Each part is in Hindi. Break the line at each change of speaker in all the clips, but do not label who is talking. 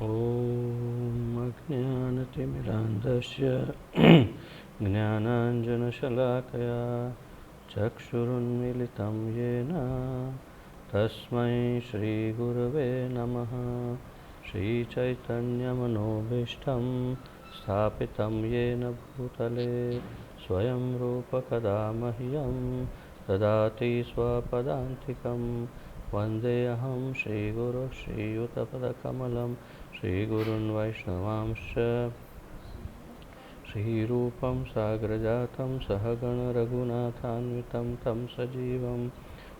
ॐ अज्ञानतिमिरान्धस्य ज्ञानाञ्जनशलाकया चक्षुरुन्मीलितं येन तस्मै श्रीगुरवे नमः। श्रीचैतन्यमनोभीष्टं स्थापितं येन भूतले स्वयं रूपकदा मह्यं ददाति स्वपदान्तिकं। वन्देऽहं श्रीगुरुं श्रीयुतपदकमलं श्रीगुरून् वैष्णवांश्च। श्रीरूपं साग्रजातं सहगण रघुनाथान्वितं तं सजीवं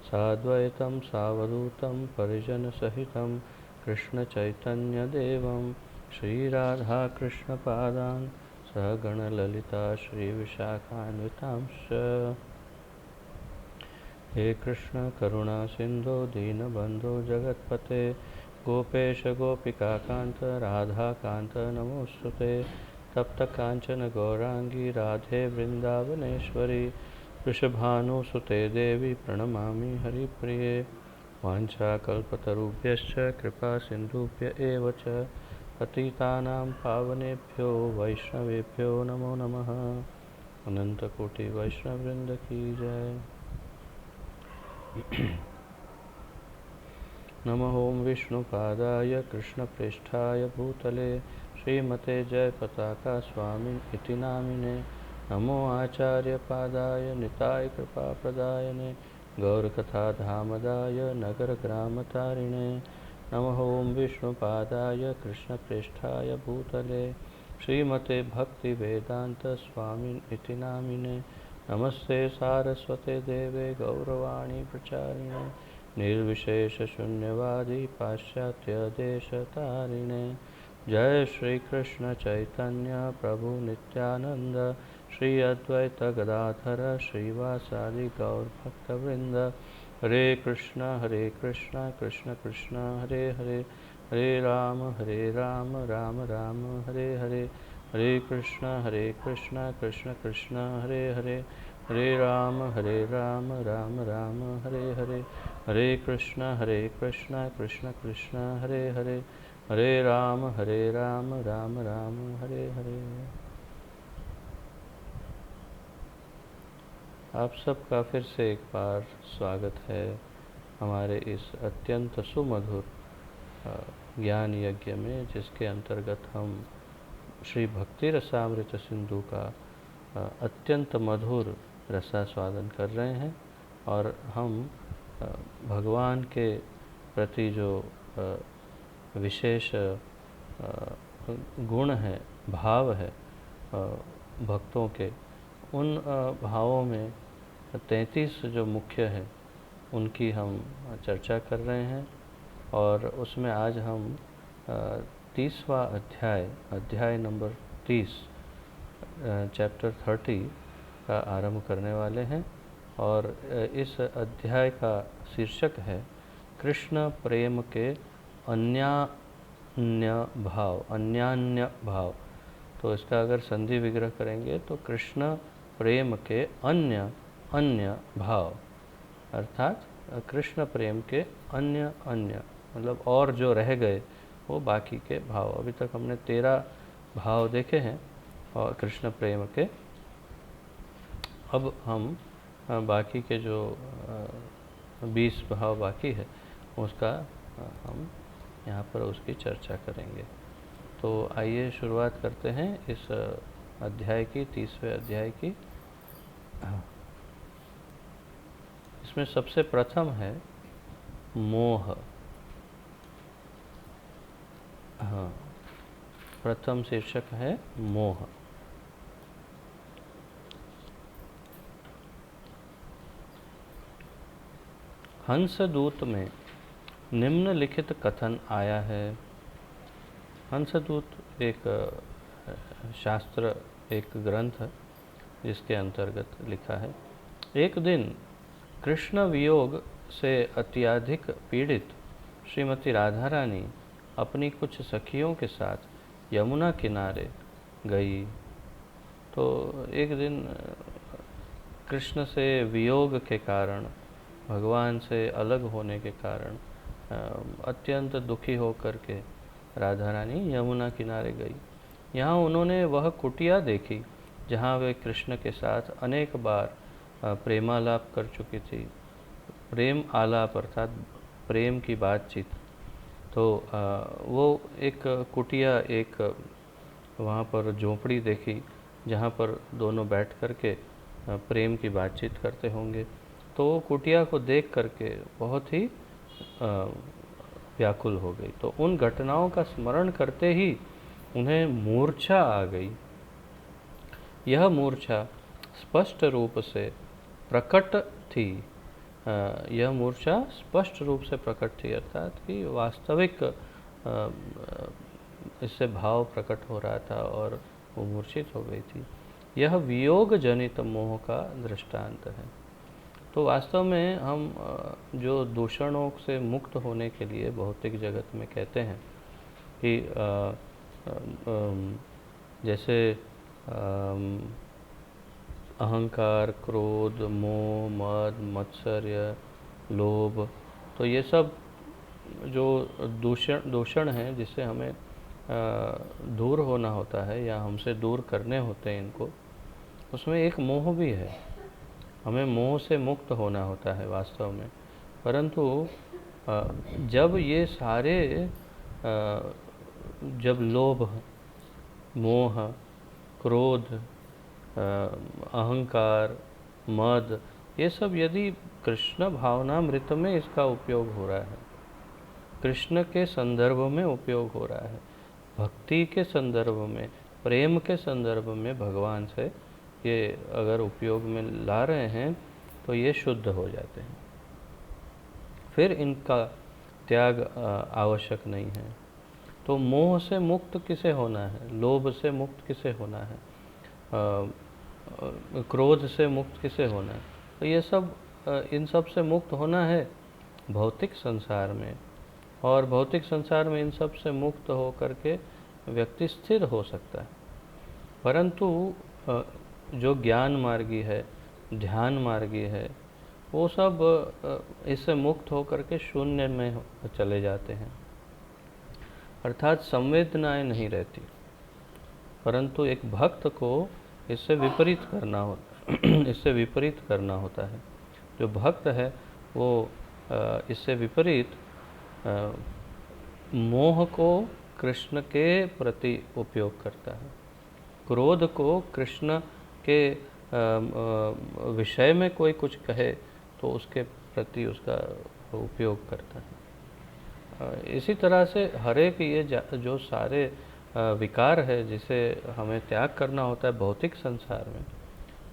साद्वैतं सावधूतं परिजनसहितं कृष्णचैतन्यदेवं श्रीराधाकृष्णपादान् सहगणललिता श्रीविशाखान्वितांश्च। हे कृष्ण करुणा सिंधो दीनबंधो जगत्पते गोपेश गोपिकाकांत राधाकांत नमोस्तुते। तप्त कांचन गौरांगी राधे वृंदावनेश्वरी वृषभानुसुते देवी प्रणमामि हरिप्रिये। वाञ्छाकल्पतरुभ्यश्च कृपा सिन्धुभ्य एव च पतितानां पावनेभ्यो वैष्णवेभ्यो नमो नमः। अनंतकोटि वैष्णववृंद की जय। नमः ओं विष्णुपादाय कृष्णप्रेष्ठाय भूतले श्रीमते जयपताका स्वामिन् इति नामिने। नमो आचार्यपादाय निताय कृपाप्रदायने गौरकथाधामदाय नगरग्रामतारिणे। नमः ओं विष्णुपादाय कृष्णप्रेष्ठाय भूतले श्रीमते भक्तिवेदांत स्वामिन् इति नामिने। नमस्ते सारस्वते देवे गौरवाणी प्रचारिणे निर्विशेषशून्यवादी पाश्चात्यदेशतारिणे। जय श्री कृष्ण चैतन्य प्रभु नित्यानंद श्री अद्वैत गदाधर श्रीवासादि गौरभक्तवृंद। हरे कृष्ण कृष्ण कृष्ण हरे हरे हरे राम राम राम हरे हरे। हरे कृष्ण कृष्ण कृष्ण हरे हरे हरे राम राम राम हरे हरे। हरे कृष्ण कृष्ण कृष्ण हरे हरे हरे राम राम राम हरे हरे। आप सबका फिर से एक बार स्वागत है हमारे इस अत्यंत सुमधुर ज्ञान यज्ञ में, जिसके अंतर्गत हम श्री भक्ति रसामृत सिंधु का अत्यंत मधुर रसास्वादन कर रहे हैं। और हम भगवान के प्रति जो विशेष गुण है, भाव है भक्तों के, उन भावों में 33 जो मुख्य है उनकी हम चर्चा कर रहे हैं। और उसमें आज हम 30वां अध्याय नंबर 30 चैप्टर 30 का आरंभ करने वाले हैं। और इस अध्याय का शीर्षक है कृष्ण प्रेम के अन्यान्य भाव। तो इसका अगर संधि विग्रह करेंगे तो कृष्ण प्रेम के अन्य भाव, अर्थात कृष्ण प्रेम के अन्य मतलब और जो रह गए वो बाकी के भाव। अभी तक हमने 13 भाव देखे हैं और कृष्ण प्रेम के। अब हम बाकी के जो 20 भाव बाकी है उसका हम यहाँ पर उसकी चर्चा करेंगे। तो आइए शुरुआत करते हैं इस अध्याय की, 30वें अध्याय की। इसमें सबसे प्रथम है मोह। प्रथम शीर्षक है मोह। हंसदूत में निम्नलिखित कथन आया है। हंसदूत एक शास्त्र, एक ग्रंथ जिसके अंतर्गत लिखा है, एक दिन कृष्ण वियोग से अत्यधिक पीड़ित श्रीमती राधा रानी अपनी कुछ सखियों के साथ यमुना किनारे गई। तो एक दिन कृष्ण से वियोग के कारण, भगवान से अलग होने के कारण अत्यंत दुखी होकर के राधा रानी यमुना किनारे गई। यहाँ उन्होंने वह कुटिया देखी जहाँ वे कृष्ण के साथ अनेक बार प्रेमालाप कर चुकी थी। प्रेम आलाप अर्थात प्रेम की बातचीत। तो वो एक कुटिया, एक वहाँ पर झोंपड़ी देखी जहाँ पर दोनों बैठ करके प्रेम की बातचीत करते होंगे। तो वो कुटिया को देख करके बहुत ही व्याकुल हो गई। तो उन घटनाओं का स्मरण करते ही उन्हें मूर्छा आ गई। यह मूर्छा स्पष्ट रूप से प्रकट थी। यह मूर्छा स्पष्ट रूप से प्रकट थी अर्थात कि वास्तविक इससे भाव प्रकट हो रहा था और वो मूर्छित हो गई थी। यह वियोग जनित मोह का दृष्टांत है। तो वास्तव में हम जो दूषणों से मुक्त होने के लिए भौतिक जगत में कहते हैं कि जैसे अहंकार, क्रोध, मोह, मद, मत्सर्य, लोभ, तो ये सब जो दूषण हैं जिससे हमें दूर होना होता है या हमसे दूर करने होते हैं इनको, उसमें एक मोह भी है। हमें मोह से मुक्त होना होता है वास्तव में। परंतु जब ये सारे जब लोभ, मोह, क्रोध, अहंकार, मद, ये सब यदि कृष्ण भावनामृत में इसका उपयोग हो रहा है, कृष्ण के संदर्भ में उपयोग हो रहा है, भक्ति के संदर्भ में, प्रेम के संदर्भ में भगवान से ये अगर उपयोग में ला रहे हैं तो ये शुद्ध हो जाते हैं। फिर इनका त्याग आवश्यक नहीं है। तो मोह से मुक्त किसे होना है, लोभ से मुक्त किसे होना है, क्रोध से मुक्त किसे होना है, तो ये सब इन सब से मुक्त होना है भौतिक संसार में। और भौतिक संसार में इन सब से मुक्त हो करके व्यक्ति स्थिर हो सकता है। परंतु जो ज्ञान मार्गी है, ध्यान मार्गी है, वो सब इससे मुक्त हो करके शून्य में चले जाते हैं, अर्थात संवेदनाएं नहीं रहती। परंतु एक भक्त को इससे विपरीत करना होता इससे विपरीत करना होता है। जो भक्त है वो इससे विपरीत मोह को कृष्ण के प्रति उपयोग करता है, क्रोध को कृष्ण के विषय में कोई कुछ कहे तो उसके प्रति उसका उपयोग करता है। इसी तरह से हर एक ये जो सारे विकार है जिसे हमें त्याग करना होता है भौतिक संसार में,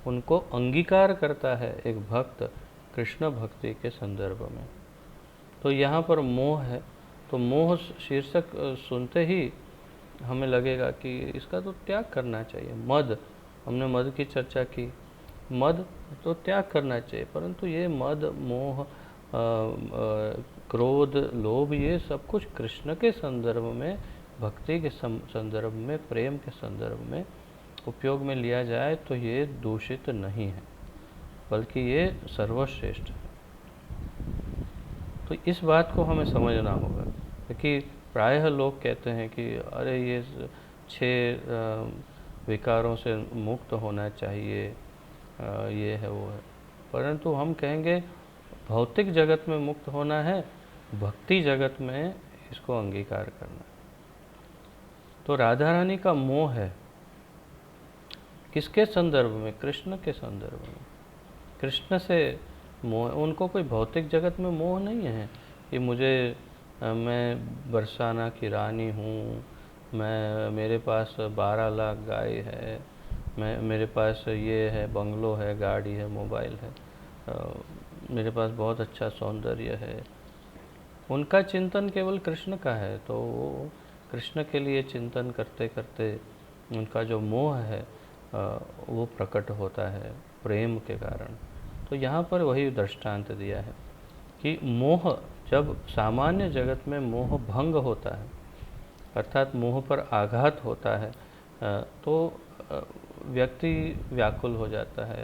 उनको अंगीकार करता है एक भक्त कृष्ण भक्ति के संदर्भ में। तो यहाँ पर मोह है, तो मोह शीर्षक सुनते ही हमें लगेगा कि इसका तो त्याग करना चाहिए। मद, हमने मद की चर्चा की, मद तो त्याग करना चाहिए, परंतु ये मद, मोह, क्रोध, लोभ, ये सब कुछ कृष्ण के संदर्भ में, भक्ति के संदर्भ में, प्रेम के संदर्भ में उपयोग में लिया जाए तो ये दूषित नहीं है, बल्कि ये सर्वश्रेष्ठ है। तो इस बात को हमें समझना होगा, क्योंकि प्रायः लोग कहते हैं कि अरे ये 6 विकारों से मुक्त होना चाहिए, ये है वो है। परंतु हम कहेंगे भौतिक जगत में मुक्त होना है, भक्ति जगत में इसको अंगीकार करना है। तो राधा रानी का मोह है किसके संदर्भ में, कृष्ण के संदर्भ में। कृष्ण से मोह, उनको कोई भौतिक जगत में मोह नहीं है कि मैं बरसाना की रानी हूँ, मेरे पास 12 लाख गाय है, मेरे पास ये है, बंगलो है, गाड़ी है, मोबाइल है, मेरे पास बहुत अच्छा सौंदर्य है। उनका चिंतन केवल कृष्ण का है, तो वो कृष्ण के लिए चिंतन करते करते उनका जो मोह है वो प्रकट होता है प्रेम के कारण। तो यहाँ पर वही दृष्टांत दिया है कि मोह, जब सामान्य जगत में मोह भंग होता है, अर्थात मोह पर आघात होता है, तो व्यक्ति व्याकुल हो जाता है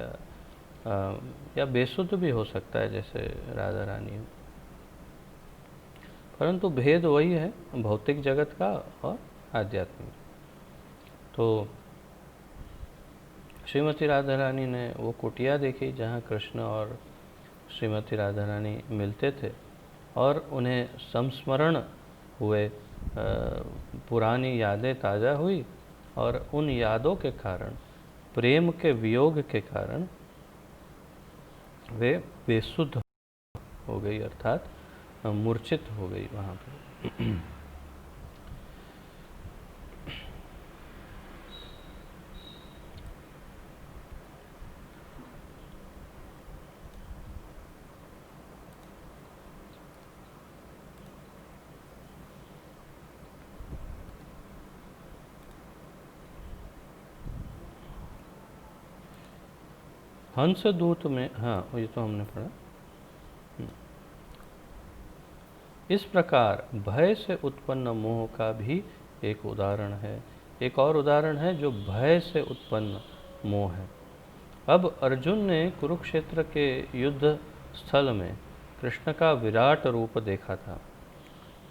या बेसुध भी हो सकता है, जैसे राधा रानी। परंतु भेद वही है, भौतिक जगत का और आध्यात्मिक। तो श्रीमती राधा रानी ने वो कुटिया देखी जहाँ कृष्ण और श्रीमती राधा रानी मिलते थे, और उन्हें संस्मरण हुए, पुरानी यादें ताज़ा हुई, और उन यादों के कारण, प्रेम के वियोग के कारण वे बेसुध हो गई, अर्थात मूर्छित हो गई वहाँ पर। हंस दूत में, हाँ ये तो हमने पढ़ा। इस प्रकार भय से उत्पन्न मोह का भी एक उदाहरण है। एक और उदाहरण है जो भय से उत्पन्न मोह है। अब अर्जुन ने कुरुक्षेत्र के युद्ध स्थल में कृष्ण का विराट रूप देखा था,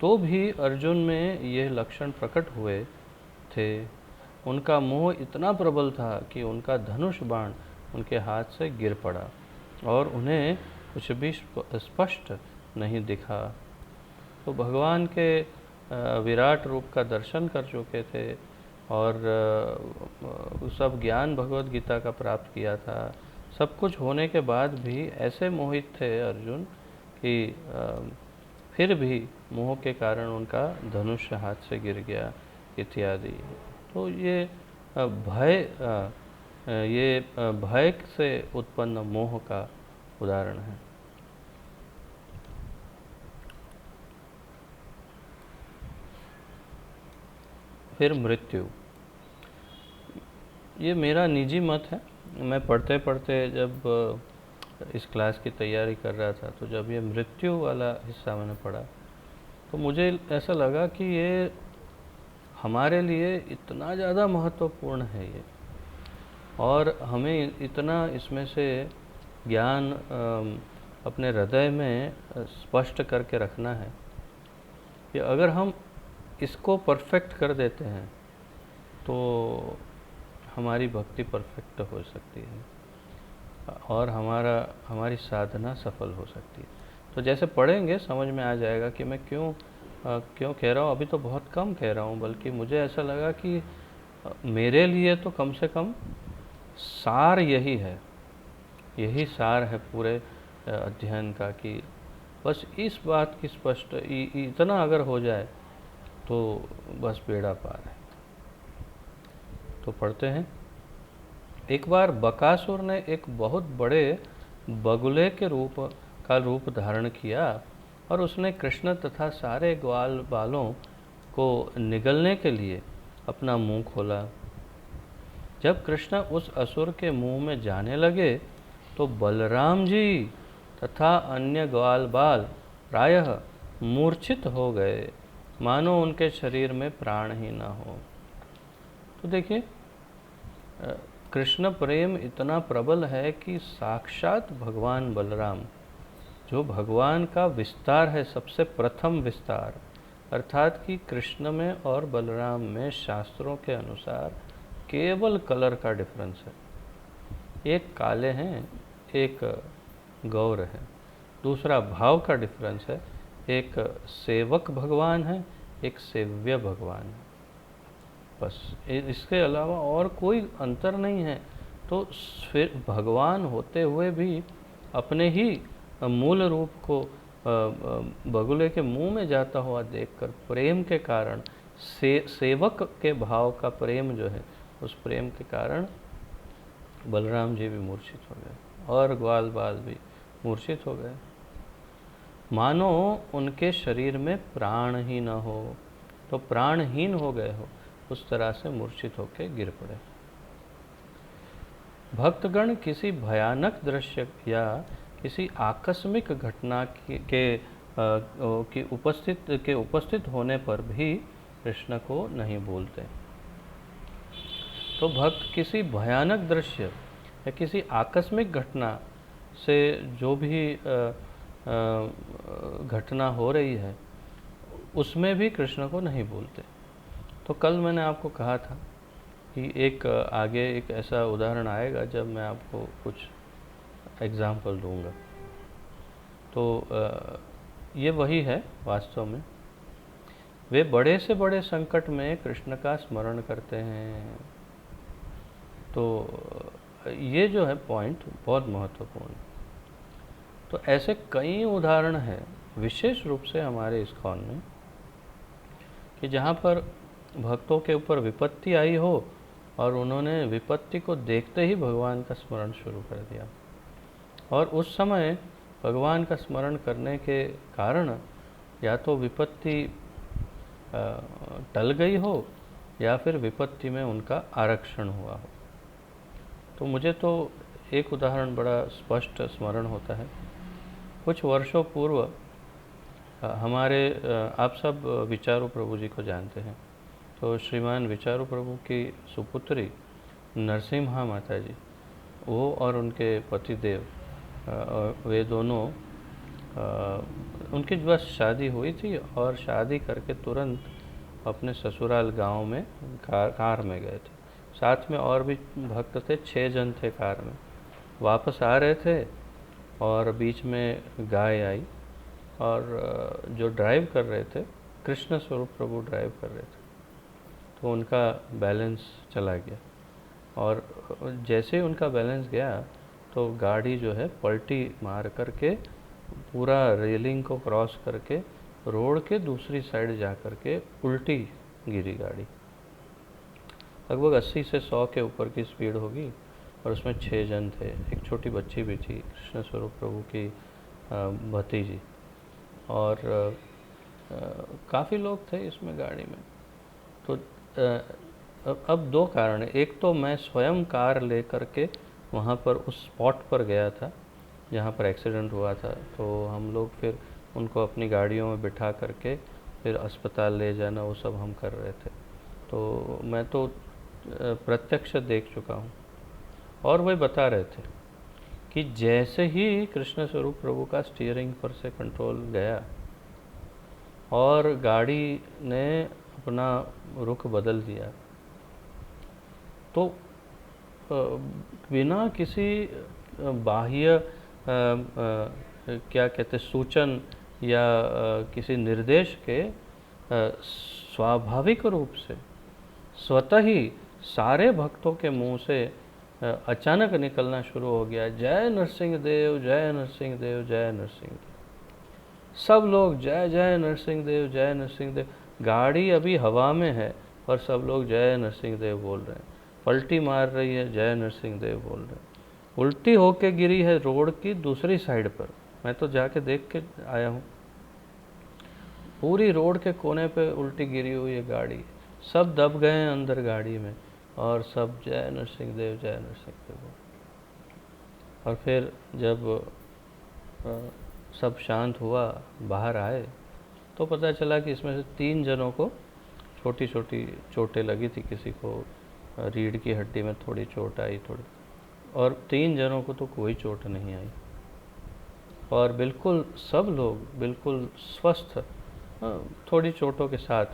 तो भी अर्जुन में यह लक्षण प्रकट हुए थे। उनका मोह इतना प्रबल था कि उनका धनुष बाण उनके हाथ से गिर पड़ा और उन्हें कुछ भी स्पष्ट नहीं दिखा। तो भगवान के विराट रूप का दर्शन कर चुके थे और सब ज्ञान भगवत गीता का प्राप्त किया था। सब कुछ होने के बाद भी ऐसे मोहित थे अर्जुन कि फिर भी मोह के कारण उनका धनुष हाथ से गिर गया इत्यादि। तो ये भय से उत्पन्न मोह का उदाहरण है। फिर मृत्यु, ये मेरा निजी मत है। मैं पढ़ते पढ़ते जब इस क्लास की तैयारी कर रहा था, तो जब ये मृत्यु वाला हिस्सा मैंने पढ़ा, तो मुझे ऐसा लगा कि ये हमारे लिए इतना ज़्यादा महत्वपूर्ण है ये, और हमें इतना इसमें से ज्ञान अपने हृदय में स्पष्ट करके रखना है कि अगर हम इसको परफेक्ट कर देते हैं तो हमारी भक्ति परफेक्ट हो सकती है और हमारी साधना सफल हो सकती है। तो जैसे पढ़ेंगे समझ में आ जाएगा कि मैं क्यों कह रहा हूँ। अभी तो बहुत कम कह रहा हूँ, बल्कि मुझे ऐसा लगा कि मेरे लिए तो कम से कम सार यही सार है पूरे अध्ययन का, कि बस इस बात की स्पष्ट इतना अगर हो जाए तो बस बेड़ा पार है। तो पढ़ते हैं। एक बार बकासुर ने एक बहुत बड़े बगुले के रूप धारण किया और उसने कृष्ण तथा सारे ग्वाल बालों को निगलने के लिए अपना मुंह खोला। जब कृष्ण उस असुर के मुंह में जाने लगे तो बलराम जी तथा अन्य ग्वाल बाल प्रायः मूर्छित हो गए, मानो उनके शरीर में प्राण ही न हो। तो देखिए, कृष्ण प्रेम इतना प्रबल है कि साक्षात भगवान बलराम, जो भगवान का विस्तार है, सबसे प्रथम विस्तार, अर्थात कि कृष्ण में और बलराम में शास्त्रों के अनुसार केवल कलर का डिफरेंस है। एक काले हैं, एक गौर है। दूसरा भाव का डिफरेंस है, एक सेवक भगवान है, एक सेव्य भगवान है। बस इसके अलावा और कोई अंतर नहीं है। तो फिर भगवान होते हुए भी अपने ही मूल रूप को बगुले के मुंह में जाता हुआ देखकर प्रेम के कारण, सेवक के भाव का प्रेम जो है, उस प्रेम के कारण बलराम जी भी मूर्छित हो गए और ग्वाल बाल भी मूर्छित हो गए, मानो उनके शरीर में प्राण ही न हो। तो प्राणहीन हो गए हो, उस तरह से मूर्छित होकर गिर पड़े। भक्तगण किसी भयानक दृश्य या किसी आकस्मिक घटना के उपस्थित होने पर भी कृष्ण को नहीं भूलते। तो भक्त किसी भयानक दृश्य या किसी आकस्मिक घटना से, जो भी घटना हो रही है, उसमें भी कृष्ण को नहीं भूलते। तो कल मैंने आपको कहा था कि एक आगे एक ऐसा उदाहरण आएगा जब मैं आपको कुछ एग्जाम्पल दूंगा। तो ये वही है वास्तव में। वे बड़े से बड़े संकट में कृष्ण का स्मरण करते हैं। तो ये जो है पॉइंट बहुत महत्वपूर्ण। तो ऐसे कई उदाहरण हैं विशेष रूप से हमारे इस्कॉन में कि जहाँ पर भक्तों के ऊपर विपत्ति आई हो और उन्होंने विपत्ति को देखते ही भगवान का स्मरण शुरू कर दिया, और उस समय भगवान का स्मरण करने के कारण या तो विपत्ति टल गई हो या फिर विपत्ति में उनका आरक्षण हुआ हो। तो मुझे तो एक उदाहरण बड़ा स्पष्ट स्मरण होता है। कुछ वर्षों पूर्व हमारे आप सब विचारू प्रभु जी को जानते हैं। तो श्रीमान विचारू प्रभु की सुपुत्री नरसिम्हा माता जी, वो और उनके पतिदेव, वे दोनों उनकी बस शादी हुई थी और शादी करके तुरंत अपने ससुराल गांव में कार में गए थे। साथ में और भी भक्त थे, 6 जन थे कार में। वापस आ रहे थे और बीच में गाय आई और जो ड्राइव कर रहे थे, कृष्ण स्वरूप प्रभु ड्राइव कर रहे थे, तो उनका बैलेंस चला गया। और जैसे ही उनका बैलेंस गया तो गाड़ी जो है पलटी मार करके पूरा रेलिंग को क्रॉस करके रोड के दूसरी साइड जा करके उल्टी गिरी गाड़ी। लगभग 80 से 100 के ऊपर की स्पीड होगी और उसमें 6 जन थे। एक छोटी बच्ची भी थी, कृष्ण स्वरूप प्रभु की भतीजी, और काफ़ी लोग थे इसमें गाड़ी में। तो अब 2 कारण है। एक तो मैं स्वयं कार ले करके वहाँ पर उस स्पॉट पर गया था जहाँ पर एक्सीडेंट हुआ था। तो हम लोग फिर उनको अपनी गाड़ियों में बिठा करके फिर अस्पताल ले जाना, वो सब हम कर रहे थे। तो मैं तो प्रत्यक्ष देख चुका हूँ। और वे बता रहे थे कि जैसे ही कृष्ण स्वरूप प्रभु का स्टीयरिंग पर से कंट्रोल गया और गाड़ी ने अपना रुख बदल दिया, तो बिना किसी बाह्य क्या कहते सूचन या किसी निर्देश के स्वाभाविक रूप से स्वतः ही सारे भक्तों के मुंह से अचानक निकलना शुरू हो गया, जय नरसिंह देव, जय नरसिंह देव, जय नरसिंह देव। सब लोग जय जय नरसिंह देव, जय नरसिंह देव। गाड़ी अभी हवा में है और सब लोग जय नरसिंह देव बोल रहे हैं। पलटी मार रही है, जय नरसिंह देव बोल रहे हैं। उल्टी होके गिरी है रोड की दूसरी साइड पर, मैं तो जाके देख के आया हूँ। पूरी रोड के कोने पे उल्टी गिरी हुई है गाड़ी, सब दब गए हैं अंदर गाड़ी में और सब जय नरसिंह देव, जय नरसिंह देव। और फिर जब सब शांत हुआ, बाहर आए, तो पता चला कि इसमें से 3 जनों को छोटी छोटी चोटें लगी थी। किसी को रीढ़ की हड्डी में थोड़ी चोट आई थोड़ी, और 3 जनों को तो कोई चोट नहीं आई। और बिल्कुल सब लोग बिल्कुल स्वस्थ, थोड़ी चोटों के साथ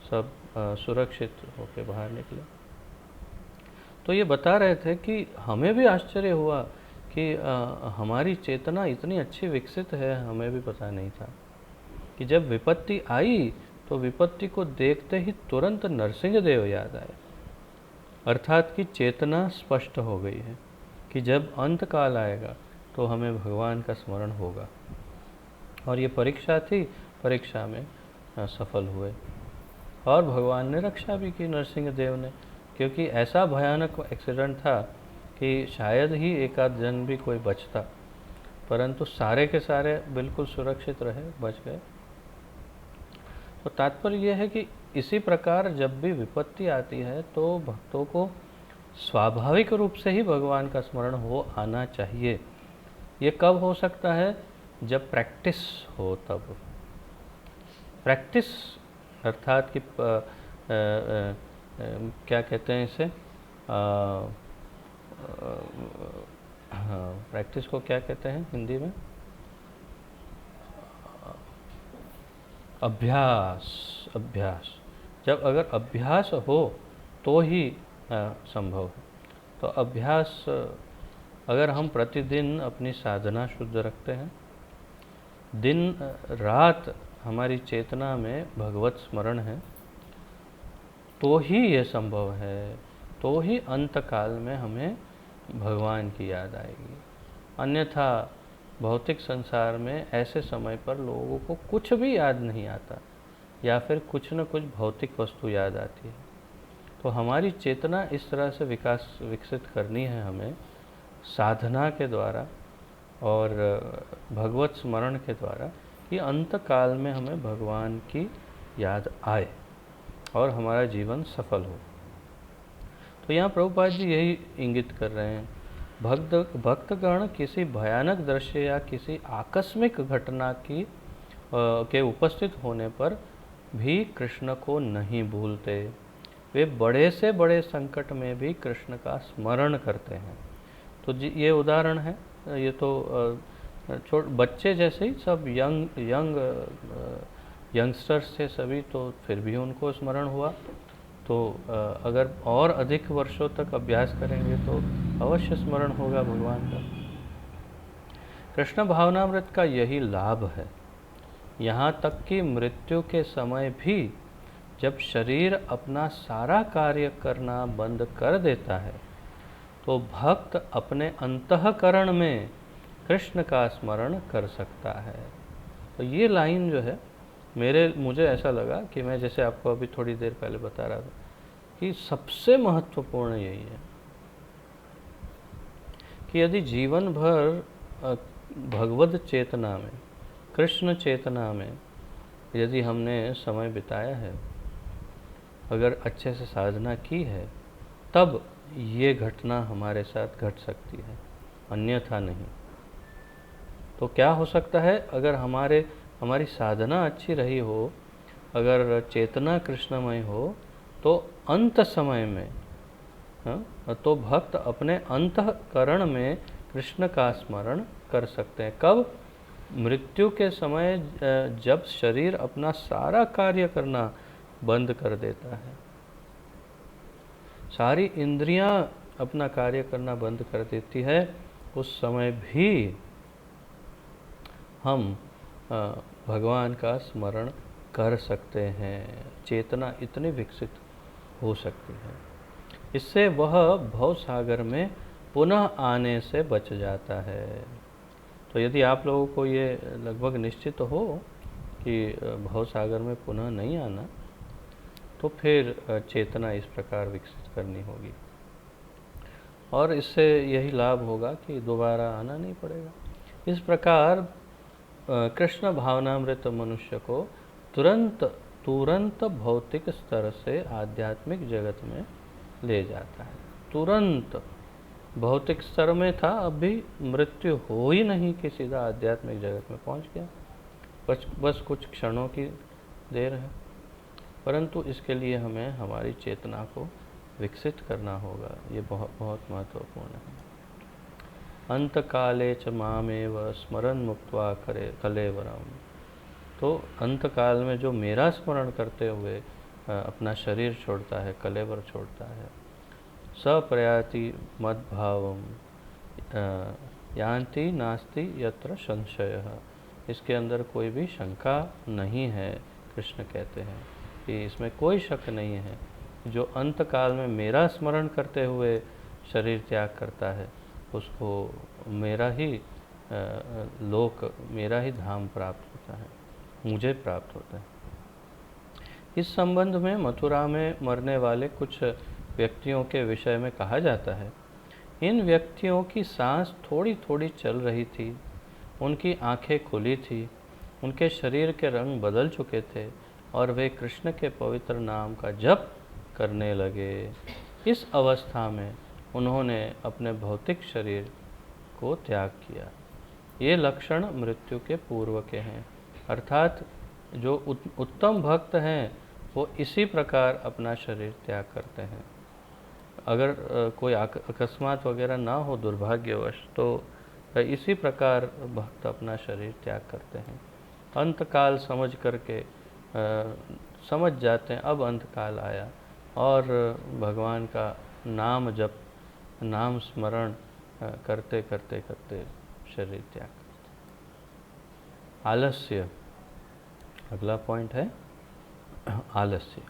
सब सुरक्षित होकर बाहर निकले। तो ये बता रहे थे कि हमें भी आश्चर्य हुआ कि हमारी चेतना इतनी अच्छी विकसित है, हमें भी पता नहीं था कि जब विपत्ति आई तो विपत्ति को देखते ही तुरंत नरसिंह देव याद आए। अर्थात कि चेतना स्पष्ट हो गई है कि जब अंत काल आएगा तो हमें भगवान का स्मरण होगा। और ये परीक्षा थी, परीक्षा में सफल हुए और भगवान ने रक्षा भी की नरसिंह देव ने, क्योंकि ऐसा भयानक एक्सीडेंट था कि शायद ही एक आध जन भी कोई बचता, परंतु सारे के सारे बिल्कुल सुरक्षित रहे, बच गए। तो तात्पर्य यह है कि इसी प्रकार जब भी विपत्ति आती है तो भक्तों को स्वाभाविक रूप से ही भगवान का स्मरण हो आना चाहिए। ये कब हो सकता है? जब प्रैक्टिस हो तब। प्रैक्टिस अर्थात कि क्या कहते हैं इसे, प्रैक्टिस को क्या कहते हैं हिंदी में? अभ्यास, अभ्यास, जब अगर अभ्यास हो तो ही संभव है। तो अभ्यास, अगर हम प्रतिदिन अपनी साधना शुद्ध रखते हैं, दिन रात हमारी चेतना में भगवत स्मरण है, तो ही ये संभव है, तो ही अंत काल में हमें भगवान की याद आएगी। अन्यथा भौतिक संसार में ऐसे समय पर लोगों को कुछ भी याद नहीं आता, या फिर कुछ न कुछ भौतिक वस्तु याद आती है। तो हमारी चेतना इस तरह से विकसित करनी है हमें, साधना के द्वारा और भगवत स्मरण के द्वारा, कि अंत काल में हमें भगवान की याद आए और हमारा जीवन सफल हो। तो यहाँ प्रभुपाद जी यही इंगित कर रहे हैं, भक्तगण किसी भयानक दृश्य या किसी आकस्मिक घटना की के उपस्थित होने पर भी कृष्ण को नहीं भूलते। वे बड़े से बड़े संकट में भी कृष्ण का स्मरण करते हैं। तो जी ये उदाहरण है, ये तो बच्चे जैसे ही सब यंगस्टर्स थे सभी, तो फिर भी उनको स्मरण हुआ। तो अगर और अधिक वर्षों तक अभ्यास करेंगे तो अवश्य स्मरण होगा भगवान का। कृष्ण भावनामृत का यही लाभ है। यहाँ तक कि मृत्यु के समय भी जब शरीर अपना सारा कार्य करना बंद कर देता है, तो भक्त अपने अंतःकरण में कृष्ण का स्मरण कर सकता है। तो ये लाइन जो है, मुझे ऐसा लगा कि मैं जैसे आपको अभी थोड़ी देर पहले बता रहा था कि सबसे महत्वपूर्ण यही है कि यदि जीवन भर भगवद चेतना में, कृष्ण चेतना में यदि हमने समय बिताया है, अगर अच्छे से साधना की है, तब ये घटना हमारे साथ घट सकती है, अन्यथा नहीं। तो क्या हो सकता है, अगर हमारी साधना अच्छी रही हो, अगर चेतना कृष्णमय हो, तो अंत समय में तो भक्त अपने अंतःकरण में कृष्ण का स्मरण कर सकते हैं। कब? मृत्यु के समय, जब शरीर अपना सारा कार्य करना बंद कर देता है, सारी इंद्रियां अपना कार्य करना बंद कर देती है, उस समय भी हम भगवान का स्मरण कर सकते हैं। चेतना इतनी विकसित हो सकती है, इससे वह भव सागर में पुनः आने से बच जाता है। तो यदि आप लोगों को ये लगभग निश्चित हो कि भव सागर में पुनः नहीं आना, तो फिर चेतना इस प्रकार विकसित करनी होगी, और इससे यही लाभ होगा कि दोबारा आना नहीं पड़ेगा। इस प्रकार कृष्ण भावनामृत मनुष्य को तुरंत भौतिक स्तर से आध्यात्मिक जगत में ले जाता है। तुरंत भौतिक स्तर में था, अब भी मृत्यु हो ही नहीं कि सीधा आध्यात्मिक जगत में पहुंच गया। बस कुछ क्षणों की देर है, परंतु इसके लिए हमें हमारी चेतना को विकसित करना होगा। ये बहुत बहुत महत्वपूर्ण है। अंत काले च मामेव स्मरण मुक्त्वा कलेवरम। तो अंत काल में जो मेरा स्मरण करते हुए अपना शरीर छोड़ता है, कलेवर छोड़ता है, सप्रयाति मद्भावम यान्ति नास्ति यत्र संशयः। इसके अंदर कोई भी शंका नहीं है। कृष्ण कहते हैं कि इसमें कोई शक नहीं है। जो अंत काल में मेरा स्मरण करते हुए शरीर त्याग करता है, उसको मेरा ही लोक, मेरा ही धाम प्राप्त होता है, मुझे प्राप्त होता है। इस संबंध में मथुरा में मरने वाले कुछ व्यक्तियों के विषय में कहा जाता है, इन व्यक्तियों की सांस थोड़ी थोड़ी चल रही थी, उनकी आंखें खुली थी, उनके शरीर के रंग बदल चुके थे और वे कृष्ण के पवित्र नाम का जप करने लगे। इस अवस्था में उन्होंने अपने भौतिक शरीर को त्याग किया। ये लक्षण मृत्यु के पूर्व के हैं, अर्थात जो उत्तम भक्त हैं वो इसी प्रकार अपना शरीर त्याग करते हैं। अगर कोई अकस्मात वगैरह ना हो दुर्भाग्यवश, तो इसी प्रकार भक्त अपना शरीर त्याग करते हैं। अंतकाल समझ करके समझ जाते हैं अब अंत काल आया और भगवान का नाम जप, नाम स्मरण करते करते करते शरीर त्याग करते। आलस्य, अगला पॉइंट है आलस्य।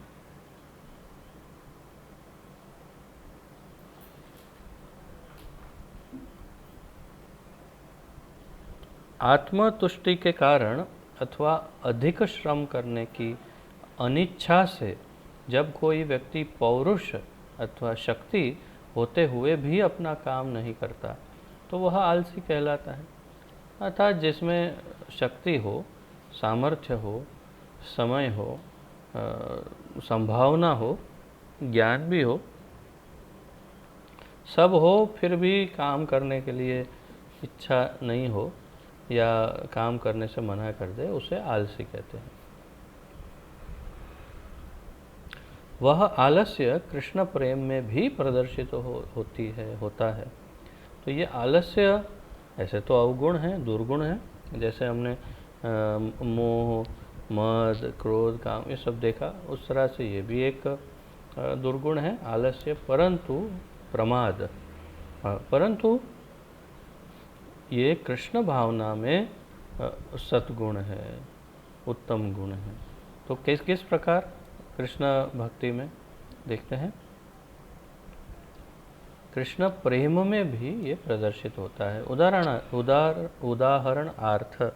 आत्मतुष्टि के कारण अथवा अधिक श्रम करने की अनिच्छा से जब कोई व्यक्ति पौरुष अथवा शक्ति होते हुए भी अपना काम नहीं करता तो वह आलसी कहलाता है। अर्थात जिसमें शक्ति हो, सामर्थ्य हो, समय हो, संभावना हो, ज्ञान भी हो, सब हो, फिर भी काम करने के लिए इच्छा नहीं हो या काम करने से मना कर दे, उसे आलसी कहते हैं। वह आलस्य कृष्ण प्रेम में भी प्रदर्शित होता है। तो ये आलस्य ऐसे तो अवगुण है, दुर्गुण है, जैसे हमने मोह, मद, क्रोध, काम ये सब देखा, उस तरह से ये भी एक दुर्गुण है आलस्य, परंतु प्रमाद, परंतु ये कृष्ण भावना में सद्गुण है, उत्तम गुण है। तो किस किस प्रकार कृष्ण भक्ति में देखते हैं, कृष्ण प्रेम में भी ये प्रदर्शित होता है। उदाहरणार्थ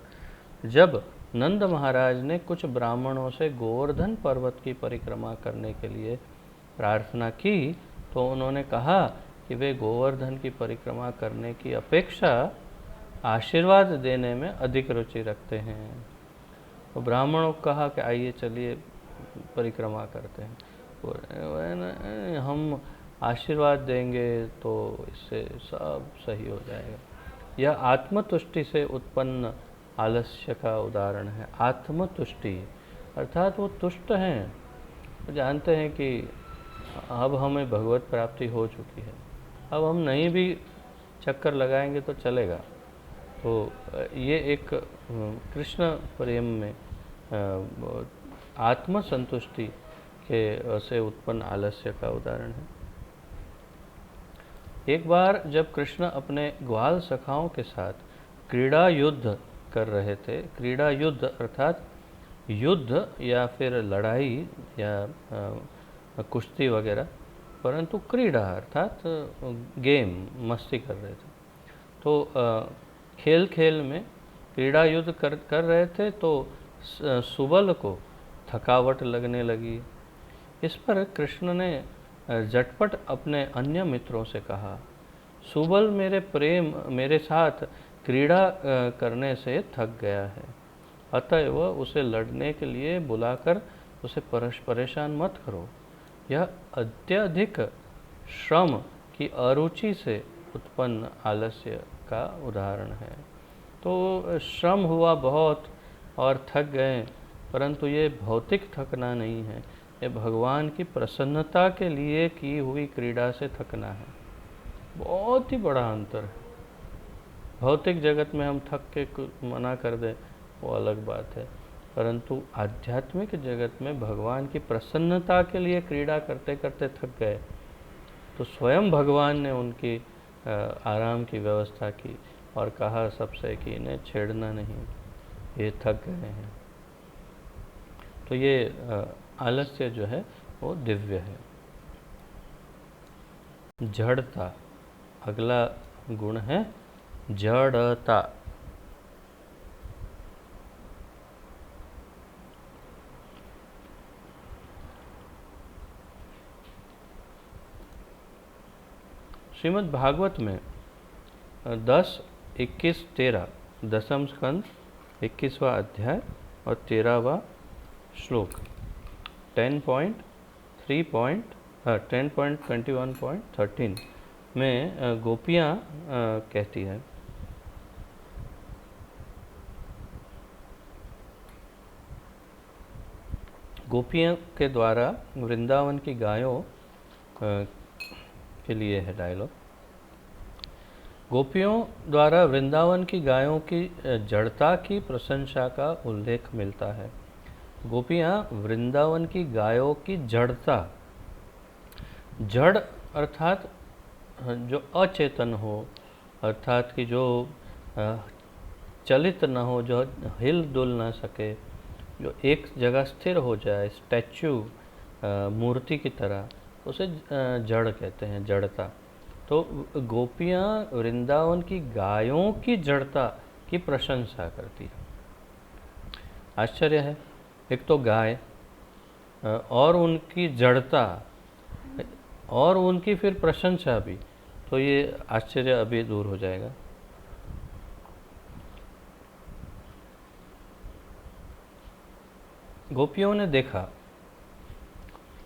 जब नंद महाराज ने कुछ ब्राह्मणों से गोवर्धन पर्वत की परिक्रमा करने के लिए प्रार्थना की तो उन्होंने कहा कि वे गोवर्धन की परिक्रमा करने की अपेक्षा आशीर्वाद देने में अधिक रुचि रखते हैं। तो ब्राह्मणों को कहा कि आइए चलिए परिक्रमा करते हैं, हम आशीर्वाद देंगे तो इससे सब सही हो जाएगा। यह आत्मतुष्टि से उत्पन्न आलस्य का उदाहरण है। आत्मतुष्टि अर्थात वो तुष्ट हैं, वो जानते हैं कि अब हमें भगवत प्राप्ति हो चुकी है, अब हम नहीं भी चक्कर लगाएंगे तो चलेगा। तो ये एक कृष्ण प्रेम में आत्म संतुष्टि के से उत्पन्न आलस्य का उदाहरण है। एक बार जब कृष्ण अपने ग्वाल सखाओं के साथ क्रीड़ा युद्ध कर रहे थे, क्रीड़ा युद्ध अर्थात युद्ध या फिर लड़ाई या कुश्ती वगैरह, परंतु क्रीड़ा अर्थात गेम, मस्ती कर रहे थे। तो खेल खेल में क्रीड़ा युद्ध कर रहे थे तो सुबल को थकावट लगने लगी। इस पर कृष्ण ने झटपट अपने अन्य मित्रों से कहा, सुबल मेरे साथ क्रीड़ा करने से थक गया है, अतएव उसे लड़ने के लिए बुलाकर उसे परेशान मत करो। यह अत्यधिक श्रम की अरुचि से उत्पन्न आलस्य का उदाहरण है। तो श्रम हुआ बहुत और थक गए, परंतु ये भौतिक थकना नहीं है, ये भगवान की प्रसन्नता के लिए की हुई क्रीड़ा से थकना है। बहुत ही बड़ा अंतर है। भौतिक जगत में हम थक के मना कर दें वो अलग बात है, परंतु आध्यात्मिक जगत में भगवान की प्रसन्नता के लिए क्रीड़ा करते करते थक गए तो स्वयं भगवान ने उनकी आराम की व्यवस्था की और कहा सबसे कि इन्हें छेड़ना नहीं, ये थक गए हैं। तो ये आलस्य जो है वो दिव्य है। जड़ता, अगला गुण है जड़ता। श्रीमद् भागवत में 10, 21, 13 दसम स्कंद 21वां अध्याय और 13वां श्लोक 10.21.13 में गोपियाँ कहती हैं, गोपियों के द्वारा वृंदावन की गायों के लिए है डायलॉग। गोपियों द्वारा वृंदावन की गायों की जड़ता की प्रशंसा का उल्लेख मिलता है। गोपियाँ वृंदावन की गायों की जड़ता, जड़ अर्थात जो अचेतन हो, अर्थात कि जो चलित न हो, जो हिल डुल ना सके, जो एक जगह स्थिर हो जाए, स्टैच्यू, मूर्ति की तरह, उसे जड़ कहते हैं, जड़ता। तो गोपियाँ वृंदावन की गायों की जड़ता की प्रशंसा करती है। आश्चर्य है, एक तो गाय और उनकी जड़ता और उनकी फिर प्रशंसा भी, तो ये आश्चर्य अभी दूर हो जाएगा। गोपियों ने देखा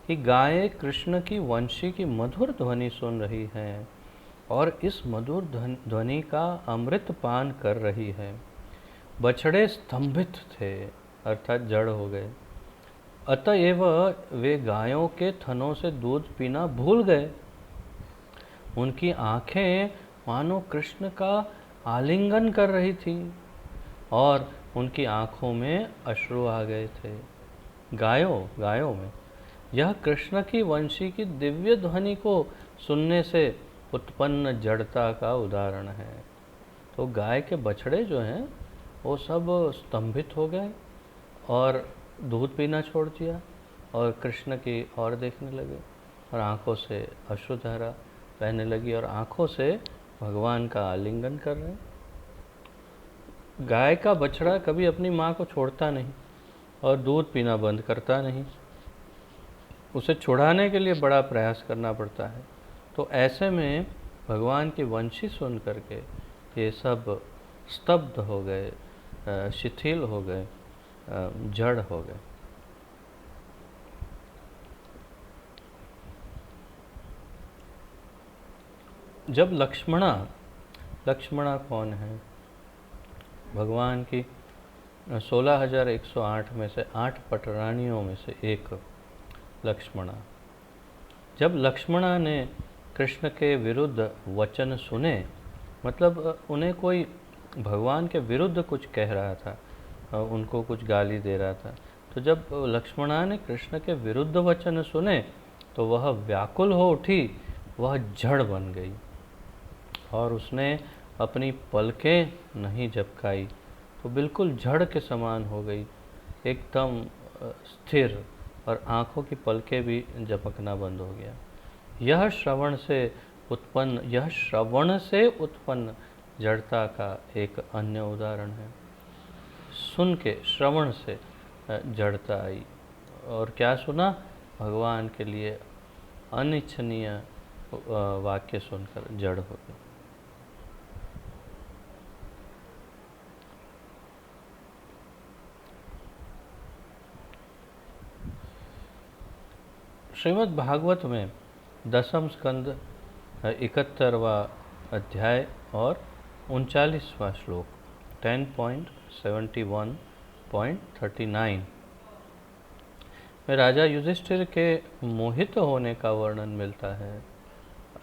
कि गायें कृष्ण की वंशी की मधुर ध्वनि सुन रही हैं और इस मधुर ध्वनि का अमृत पान कर रही है। बछड़े स्तंभित थे, अर्थात जड़ हो गए। अतएव वे गायों के थनों से दूध पीना भूल गए। उनकी आंखें मानो कृष्ण का आलिंगन कर रही थी और उनकी आंखों में अश्रु आ गए थे। गायों में यह कृष्ण की वंशी की दिव्य ध्वनि को सुनने से उत्पन्न जड़ता का उदाहरण है। तो गाय के बछड़े जो हैं वो सब स्तंभित हो गए और दूध पीना छोड़ दिया और कृष्ण की ओर देखने लगे और आंखों से अश्रुधारा बहने लगी और आंखों से भगवान का आलिंगन कर रहे। गाय का बछड़ा कभी अपनी माँ को छोड़ता नहीं और दूध पीना बंद करता नहीं, उसे छुड़ाने के लिए बड़ा प्रयास करना पड़ता है। तो ऐसे में भगवान की वंशी सुन करके ये सब स्तब्ध हो गए, शिथिल हो गए, जड़ हो गए। जब लक्ष्मणा कौन है? भगवान की 16,108 में से 8 पटरानियों में से एक लक्ष्मणा। जब लक्ष्मणा ने कृष्ण के विरुद्ध वचन सुने, मतलब उन्हें कोई भगवान के विरुद्ध कुछ कह रहा था, उनको कुछ गाली दे रहा था, तो जब लक्ष्मणा ने कृष्ण के विरुद्ध वचन सुने तो वह व्याकुल हो उठी, वह जड़ बन गई और उसने अपनी पलकें नहीं झपकाई, तो बिल्कुल जड़ के समान हो गई, एकदम स्थिर, और आँखों की पलकें भी झपकना बंद हो गया। यह श्रवण से उत्पन्न जड़ता का एक अन्य उदाहरण है। सुन के, श्रवण से जड़ता आई, और क्या सुना? भगवान के लिए अनिच्छनीय वाक्य सुनकर जड़ हो गए। श्रीमद् भागवत में 10वें स्कंद 71वां अध्याय और 39वां श्लोक 10.71.39 में राजा युधिष्ठिर के मोहित होने का वर्णन मिलता है,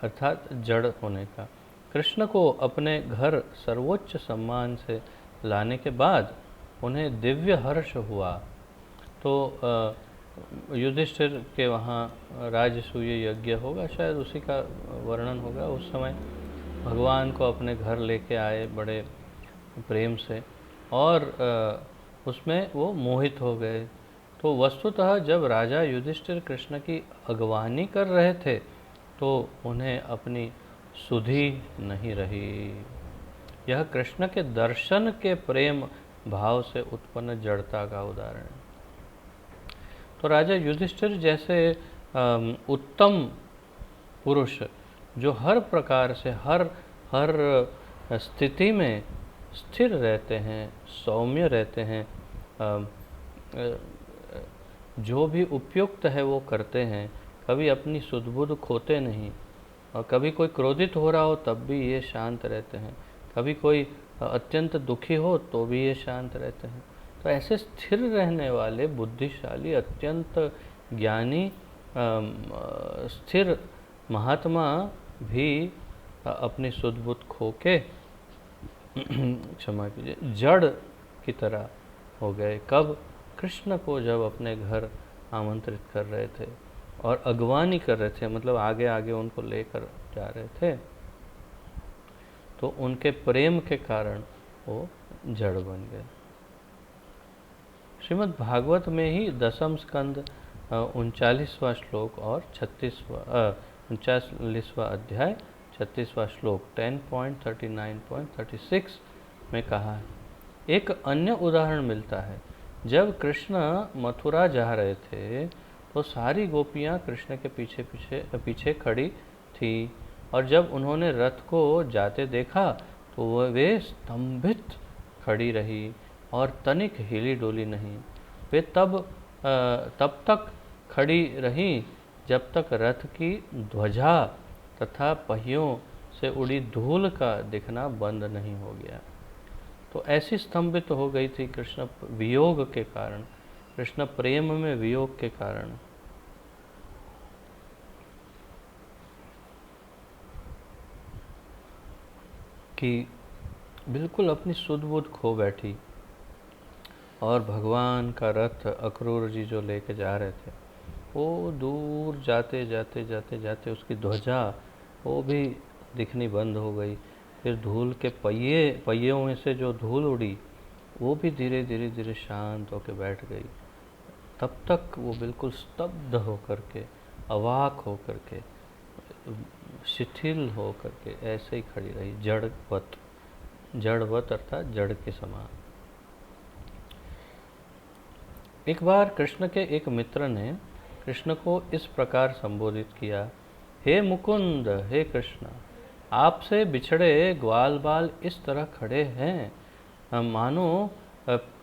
अर्थात जड़ होने का। कृष्ण को अपने घर सर्वोच्च सम्मान से लाने के बाद उन्हें दिव्य हर्ष हुआ। तो युधिष्ठिर के वहाँ राजसूय यज्ञ होगा, शायद उसी का वर्णन होगा। उस समय भगवान को अपने घर लेके आए बड़े प्रेम से, और उसमें वो मोहित हो गए। तो वस्तुतः जब राजा युधिष्ठिर कृष्ण की अगवानी कर रहे थे तो उन्हें अपनी सुधि नहीं रही। यह कृष्ण के दर्शन के प्रेम भाव से उत्पन्न जड़ता का उदाहरण है। तो राजा युधिष्ठिर जैसे उत्तम पुरुष जो हर प्रकार से हर स्थिति में स्थिर रहते हैं, सौम्य रहते हैं, जो भी उपयुक्त है वो करते हैं, कभी अपनी सुध-बुध खोते नहीं, और कभी कोई क्रोधित हो रहा हो तब भी ये शांत रहते हैं, कभी कोई अत्यंत दुखी हो तो भी ये शांत रहते हैं। तो ऐसे स्थिर रहने वाले बुद्धिशाली, अत्यंत ज्ञानी, स्थिर महात्मा भी अपनी सुध-बुध खो के क्षमा कीजिए, जड़ की तरह हो गए। कब? कृष्ण को जब अपने घर आमंत्रित कर रहे थे और अगवानी कर रहे थे, मतलब आगे आगे उनको लेकर जा रहे थे, तो उनके प्रेम के कारण वो जड़ बन गए। श्रीमद् भागवत में ही दसम स्कंद 39वां श्लोक और 39वां अध्याय 36वां श्लोक 10.39.36 में कहा है। एक अन्य उदाहरण मिलता है। जब कृष्ण मथुरा जा रहे थे तो सारी गोपियाँ कृष्ण के पीछे खड़ी थी, और जब उन्होंने रथ को जाते देखा तो वे स्तंभित खड़ी रही और तनिक हिली डोली नहीं। वे तब तक खड़ी रही जब तक रथ की ध्वजा तथा पहियों से उड़ी धूल का दिखना बंद नहीं हो गया। तो ऐसी स्तंभित हो गई थी कृष्ण वियोग के कारण, कृष्ण प्रेम में वियोग के कारण, कि बिल्कुल अपनी सुध बुध खो बैठी। और भगवान का रथ अक्रूर जी जो लेके जा रहे थे, वो दूर जाते जाते जाते जाते उसकी ध्वजा वो भी दिखनी बंद हो गई। फिर धूल के पहियों में से जो धूल उड़ी वो भी धीरे धीरे धीरे शांत होकर बैठ गई। तब तक वो बिल्कुल स्तब्ध होकर के, अवाक होकर के, शिथिल होकर के ऐसे ही खड़ी रही, जड़वत अर्थात जड़ के समान। एक बार कृष्ण के एक मित्र ने कृष्ण को इस प्रकार संबोधित किया, हे मुकुंद, हे कृष्ण, आपसे बिछड़े ग्वाल बाल इस तरह खड़े हैं मानो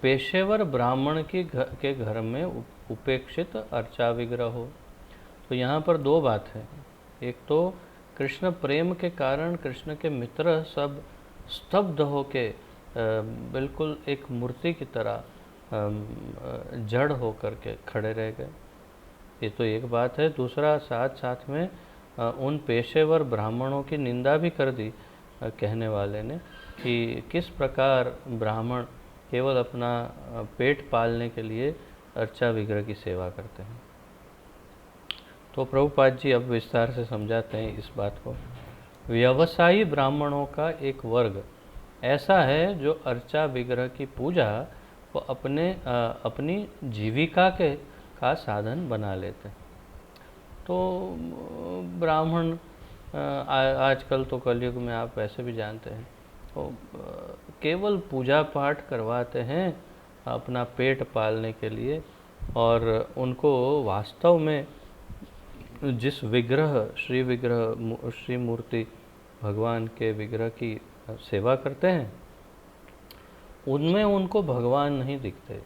पेशेवर ब्राह्मण के घर में उपेक्षित अर्चा विग्रह हो। तो यहाँ पर दो बात है। एक तो कृष्ण प्रेम के कारण कृष्ण के मित्र सब स्तब्ध होके बिल्कुल एक मूर्ति की तरह जड़ होकर के खड़े रह गए। ये तो एक बात है। दूसरा, साथ साथ में उन पेशेवर ब्राह्मणों की निंदा भी कर दी कहने वाले ने, कि किस प्रकार ब्राह्मण केवल अपना पेट पालने के लिए अर्चा विग्रह की सेवा करते हैं। तो प्रभुपाद जी अब विस्तार से समझाते हैं इस बात को। व्यवसायी ब्राह्मणों का एक वर्ग ऐसा है जो अर्चा विग्रह की पूजा को अपनी जीविका का साधन बना लेते हैं। तो ब्राह्मण आजकल तो कलयुग में आप वैसे भी जानते हैं, तो केवल पूजा पाठ करवाते हैं अपना पेट पालने के लिए, और उनको वास्तव में जिस विग्रह श्री मूर्ति भगवान के विग्रह की सेवा करते हैं उनमें उनको भगवान नहीं दिखते।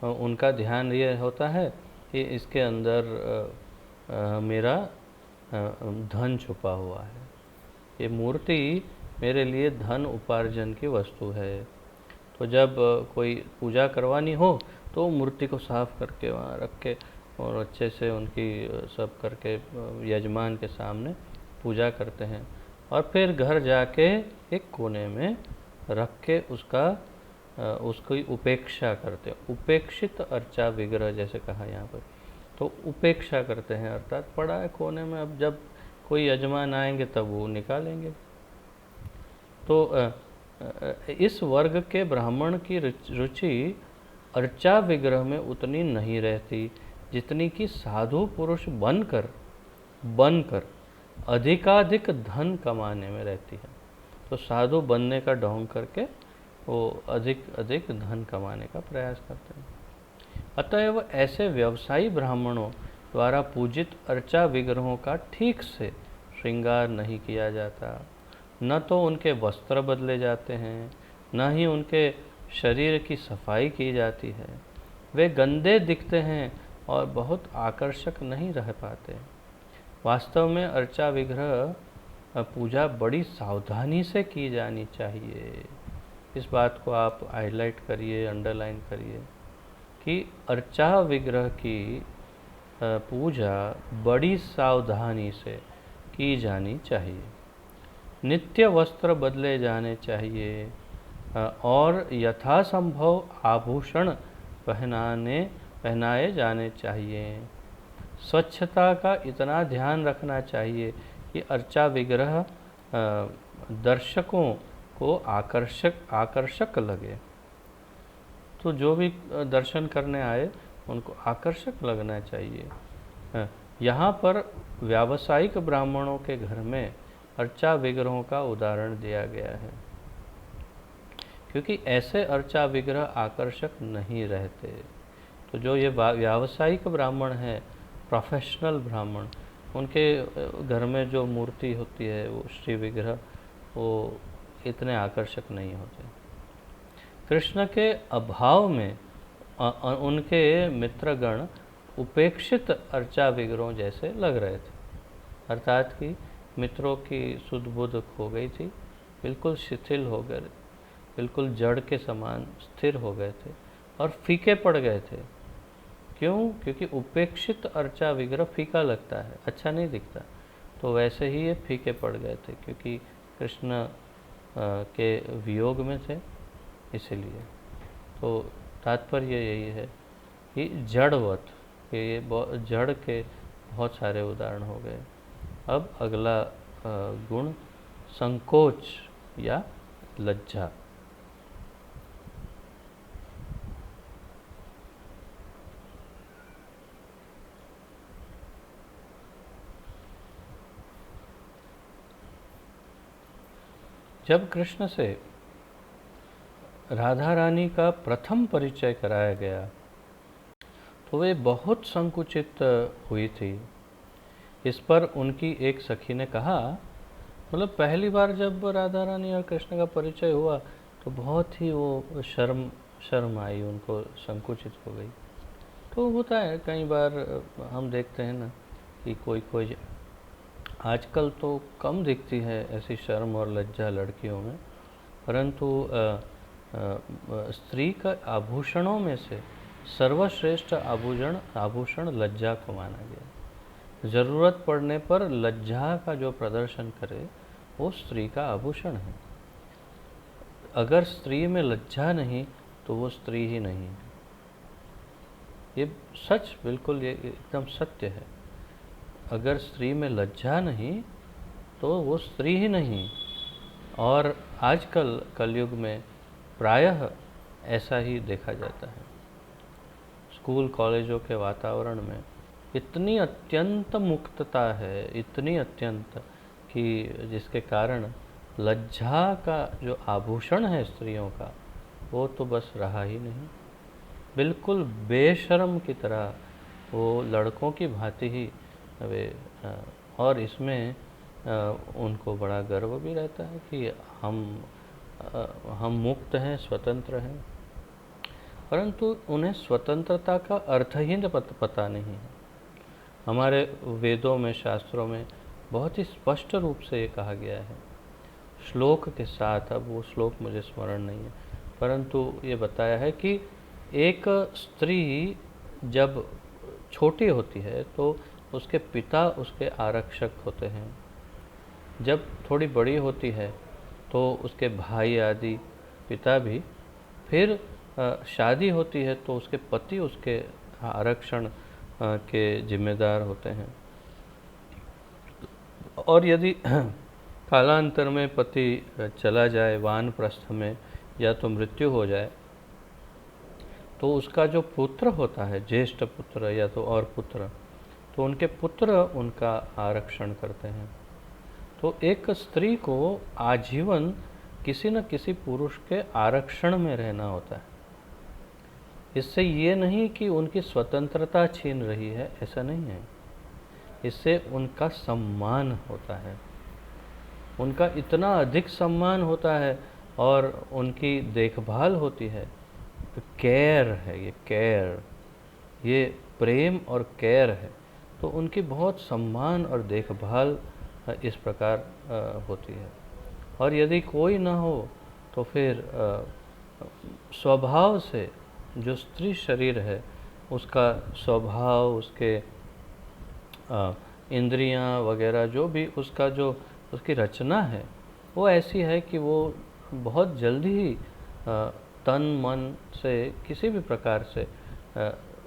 उनका ध्यान ये होता है कि इसके अंदर मेरा धन छुपा हुआ है, ये मूर्ति मेरे लिए धन उपार्जन की वस्तु है। तो जब कोई पूजा करवानी हो तो मूर्ति को साफ करके वहाँ रख के और अच्छे से उनकी सब करके यजमान के सामने पूजा करते हैं, और फिर घर जाके एक कोने में रख के उसकी उपेक्षा करते हैं। उपेक्षित अर्चा विग्रह जैसे कहा यहाँ पर, तो उपेक्षा करते हैं अर्थात पड़ा है कोने में, अब जब कोई यजमान आएंगे तब वो निकालेंगे। तो इस वर्ग के ब्राह्मण की रुचि अर्चा विग्रह में उतनी नहीं रहती जितनी कि साधु पुरुष बनकर अधिकाधिक धन कमाने में रहती है। तो साधु बनने का ढोंग करके वो अधिक धन कमाने का प्रयास करते हैं। अतएव ऐसे व्यवसायी ब्राह्मणों द्वारा पूजित अर्चा विग्रहों का ठीक से श्रृंगार नहीं किया जाता, न तो उनके वस्त्र बदले जाते हैं, न ही उनके शरीर की सफाई की जाती है। वे गंदे दिखते हैं और बहुत आकर्षक नहीं रह पाते। वास्तव में अर्चा विग्रह पूजा बड़ी सावधानी से की जानी चाहिए। इस बात को आप हाईलाइट करिए, अंडरलाइन करिए कि अर्चा विग्रह की पूजा बड़ी सावधानी से की जानी चाहिए। नित्य वस्त्र बदले जाने चाहिए, और यथासंभव आभूषण पहनाए जाने चाहिए। स्वच्छता का इतना ध्यान रखना चाहिए कि अर्चा विग्रह दर्शकों को आकर्षक लगे। तो जो भी दर्शन करने आए उनको आकर्षक लगना चाहिए। यहाँ पर व्यावसायिक ब्राह्मणों के घर में अर्चा विग्रहों का उदाहरण दिया गया है, क्योंकि ऐसे अर्चा विग्रह आकर्षक नहीं रहते। तो जो ये व्यावसायिक ब्राह्मण हैं, प्रोफेशनल ब्राह्मण, उनके घर में जो मूर्ति होती है, वो श्री विग्रह, वो इतने आकर्षक नहीं होते। कृष्ण के अभाव में उनके मित्रगण उपेक्षित अर्चा विग्रहों जैसे लग रहे थे, अर्थात कि मित्रों की सुध बुध खो गई थी, बिल्कुल शिथिल हो गए, बिल्कुल जड़ के समान स्थिर हो गए थे और फीके पड़ गए थे। क्यों? क्योंकि उपेक्षित अर्चा विग्रह फीका लगता है, अच्छा नहीं दिखता। तो वैसे ही ये फीके पड़ गए थे, क्योंकि कृष्ण के वियोग में थे, इसीलिए। तो तात्पर्य यही है कि जड़वत, कि ये जड़ के बहुत सारे उदाहरण हो गए। अब अगला गुण संकोच या लज्जा। जब कृष्ण से राधा रानी का प्रथम परिचय कराया गया तो वे बहुत संकुचित हुई थी। इस पर उनकी एक सखी ने कहा, मतलब पहली बार जब राधा रानी और कृष्ण का परिचय हुआ तो बहुत ही वो शर्म आई, उनको संकुचित हो गई। तो होता है कई बार, हम देखते हैं ना कि कोई आजकल तो कम दिखती है ऐसी शर्म और लज्जा लड़कियों में, परंतु स्त्री का आभूषणों में से सर्वश्रेष्ठ आभूषण लज्जा को माना गया। ज़रूरत पड़ने पर लज्जा का जो प्रदर्शन करे वो स्त्री का आभूषण है। अगर स्त्री में लज्जा नहीं तो वो स्त्री ही नहीं है। ये सच, बिल्कुल ये एकदम सत्य है। अगर स्त्री में लज्जा नहीं तो वो स्त्री ही नहीं। और आजकल कलयुग में प्रायः ऐसा ही देखा जाता है। स्कूल कॉलेजों के वातावरण में इतनी अत्यंत मुक्तता है, इतनी अत्यंत, कि जिसके कारण लज्जा का जो आभूषण है स्त्रियों का, वो तो बस रहा ही नहीं। बिल्कुल बेशर्म की तरह वो लड़कों की भांति ही वे, और इसमें उनको बड़ा गर्व भी रहता है कि हम मुक्त हैं, स्वतंत्र हैं, परंतु उन्हें स्वतंत्रता का अर्थ ही पता नहीं है। हमारे वेदों में, शास्त्रों में बहुत ही स्पष्ट रूप से ये कहा गया है, श्लोक के साथ। अब वो श्लोक मुझे स्मरण नहीं है, परंतु ये बताया है कि एक स्त्री जब छोटी होती है तो उसके पिता उसके आरक्षक होते हैं। जब थोड़ी बड़ी होती है तो उसके भाई आदि पिता भी, फिर शादी होती है तो उसके पति उसके आरक्षण के जिम्मेदार होते हैं। और यदि कालांतर में पति चला जाए वानप्रस्थ में, या तो मृत्यु हो जाए, तो उसका जो पुत्र होता है, ज्येष्ठ पुत्र या तो और पुत्र, तो उनके पुत्र उनका आरक्षण करते हैं। तो एक स्त्री को आजीवन किसी न किसी पुरुष के आरक्षण में रहना होता है। इससे ये नहीं कि उनकी स्वतंत्रता छीन रही है, ऐसा नहीं है। इससे उनका सम्मान होता है, उनका इतना अधिक सम्मान होता है और उनकी देखभाल होती है। तो केयर है, ये केयर, ये प्रेम और केयर है। तो उनकी बहुत सम्मान और देखभाल इस प्रकार होती है। और यदि कोई ना हो तो फिर स्वभाव से जो स्त्री शरीर है उसका स्वभाव, उसके इंद्रियां वगैरह, जो भी उसका जो उसकी रचना है, वो ऐसी है कि वो बहुत जल्दी ही तन मन से किसी भी प्रकार से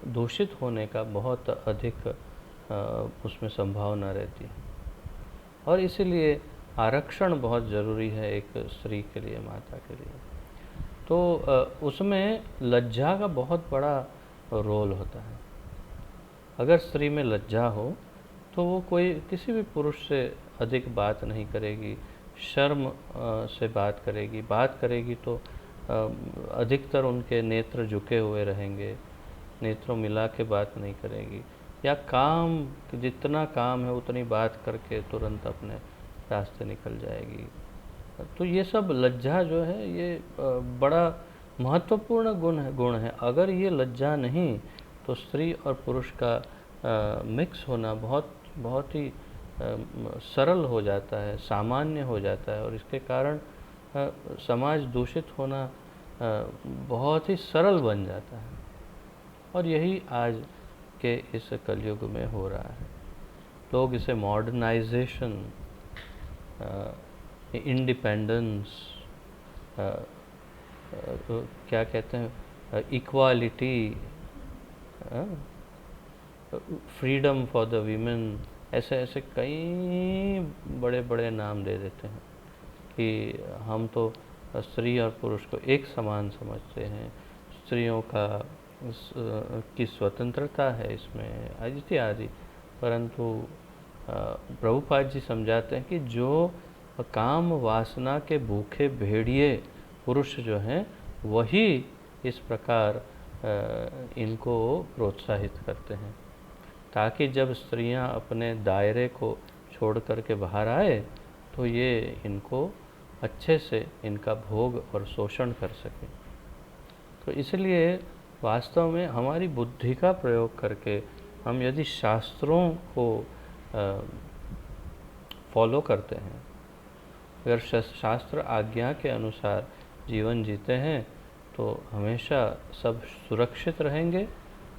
दूषित होने का बहुत अधिक उसमें संभावना रहती है। और इसीलिए आरक्षण बहुत ज़रूरी है एक स्त्री के लिए, माता के लिए। तो उसमें लज्जा का बहुत बड़ा रोल होता है। अगर स्त्री में लज्जा हो तो वो कोई किसी भी पुरुष से अधिक बात नहीं करेगी, शर्म से बात करेगी तो अधिकतर उनके नेत्र झुके हुए रहेंगे, नेत्रों मिला के बात नहीं करेगी, या काम जितना काम है उतनी बात करके तुरंत अपने रास्ते निकल जाएगी। तो ये सब लज्जा जो है ये बड़ा महत्वपूर्ण गुण है। अगर ये लज्जा नहीं तो स्त्री और पुरुष का मिक्स होना बहुत ही सरल हो जाता है, सामान्य हो जाता है, और इसके कारण समाज दूषित होना बहुत ही सरल बन जाता है। और यही आज के इस कलयुग में हो रहा है। लोग इसे मॉडर्नाइजेशन, इंडिपेंडेंस, क्या कहते हैं, equality, freedom for the women, ऐसे ऐसे कई बड़े बड़े नाम दे देते हैं कि हम तो स्त्री और पुरुष को एक समान समझते हैं, स्त्रियों का की स्वतंत्रता है इसमें इत्यादि। परंतु प्रभुपाद जी समझाते हैं कि जो काम वासना के भूखे भेड़िए पुरुष जो हैं वही इस प्रकार इनको प्रोत्साहित करते हैं, ताकि जब स्त्रियां अपने दायरे को छोड़ कर के बाहर आए तो ये इनको अच्छे से इनका भोग और शोषण कर सकें। तो इसलिए वास्तव में हमारी बुद्धि का प्रयोग करके हम यदि शास्त्रों को फॉलो करते हैं, अगर शास्त्र आज्ञा के अनुसार जीवन जीते हैं तो हमेशा सब सुरक्षित रहेंगे,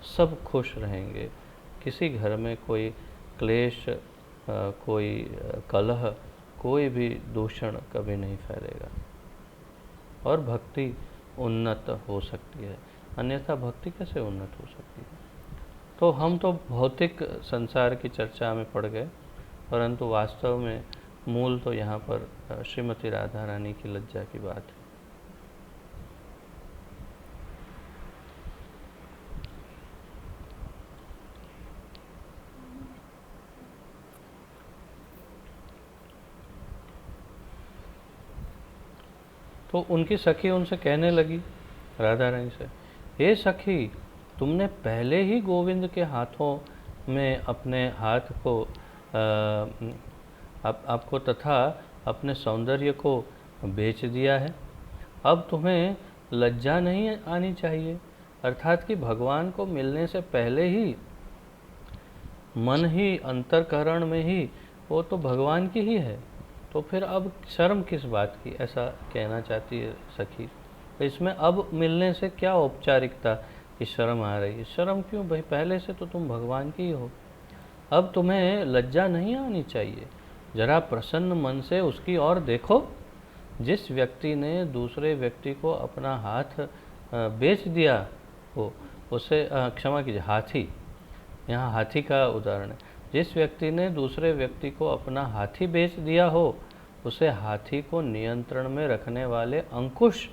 सब खुश रहेंगे। किसी घर में कोई क्लेश, कोई कलह, कोई भी दूषण कभी नहीं फैलेगा और भक्ति उन्नत हो सकती है। अन्यथा भक्ति कैसे उन्नत हो सकती है? तो हम तो भौतिक संसार की चर्चा में पड़ गए, परंतु वास्तव में मूल तो यहाँ पर श्रीमती राधा रानी की लज्जा की बात है। तो उनकी सखी उनसे कहने लगी, राधा रानी से, हे सखी, तुमने पहले ही गोविंद के हाथों में अपने हाथ को आपको तथा अपने सौंदर्य को बेच दिया है। अब तुम्हें लज्जा नहीं आनी चाहिए। अर्थात कि भगवान को मिलने से पहले ही मन ही अंतरकरण में ही वो तो भगवान की ही है, तो फिर अब शर्म किस बात की, ऐसा कहना चाहती है सखी। तो इसमें अब मिलने से क्या औपचारिकता की शर्म आ रही है? शर्म क्यों भाई, पहले से तो तुम भगवान की ही हो। अब तुम्हें लज्जा नहीं आनी चाहिए। जरा प्रसन्न मन से उसकी ओर देखो। जिस व्यक्ति ने दूसरे व्यक्ति को अपना हाथ बेच दिया हो, उसे क्षमा कीजिए, हाथी, यहाँ हाथी का उदाहरण है। जिस व्यक्ति ने दूसरे व्यक्ति को अपना हाथी बेच दिया हो, उसे हाथी को नियंत्रण में रखने वाले अंकुश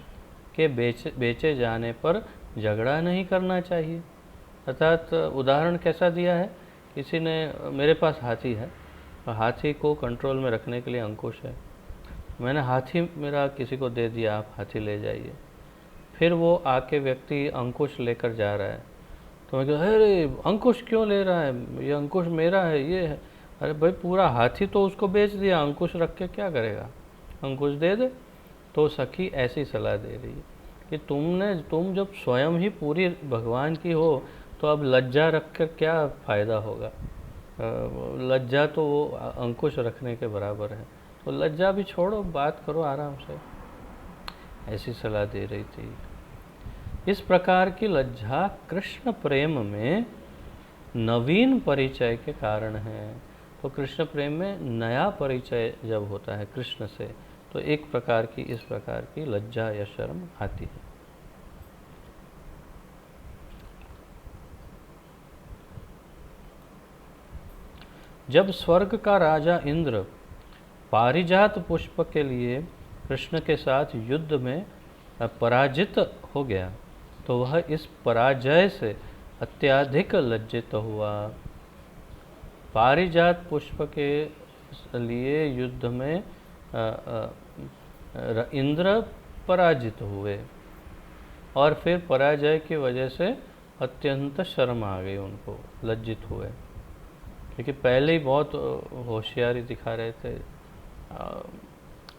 के बेचे जाने पर झगड़ा नहीं करना चाहिए। अर्थात उदाहरण कैसा दिया है, किसी ने, मेरे पास हाथी है, हाथी को कंट्रोल में रखने के लिए अंकुश है, मैंने हाथी मेरा किसी को दे दिया, आप हाथी ले जाइए। फिर वो आके व्यक्ति अंकुश लेकर जा रहा है, तो मैं कहूँ, अरे अंकुश क्यों ले रहा है, ये अंकुश मेरा है, ये है। अरे भाई, पूरा हाथी तो उसको बेच दिया, अंकुश रख के क्या करेगा, अंकुश दे दे। तो सखी ऐसी सलाह दे रही है कि तुम जब स्वयं ही पूरी भगवान की हो तो अब लज्जा रख कर क्या फ़ायदा होगा। लज्जा तो वो अंकुश रखने के बराबर है, तो लज्जा भी छोड़ो, बात करो आराम से, ऐसी सलाह दे रही थी। इस प्रकार की लज्जा कृष्ण प्रेम में नवीन परिचय के कारण है। तो कृष्ण प्रेम में नया परिचय जब होता है कृष्ण से, तो एक प्रकार की इस प्रकार की लज्जा या शर्म आती है। जब स्वर्ग का राजा इंद्र पारिजात पुष्प के लिए कृष्ण के साथ युद्ध में पराजित हो गया तो वह इस पराजय से अत्यधिक लज्जित हुआ। पारिजात पुष्प के लिए युद्ध में इंद्र पराजित हुए और फिर पराजय की वजह से अत्यंत शर्म आ गई उनको, लज्जित हुए, क्योंकि पहले ही बहुत होशियारी दिखा रहे थे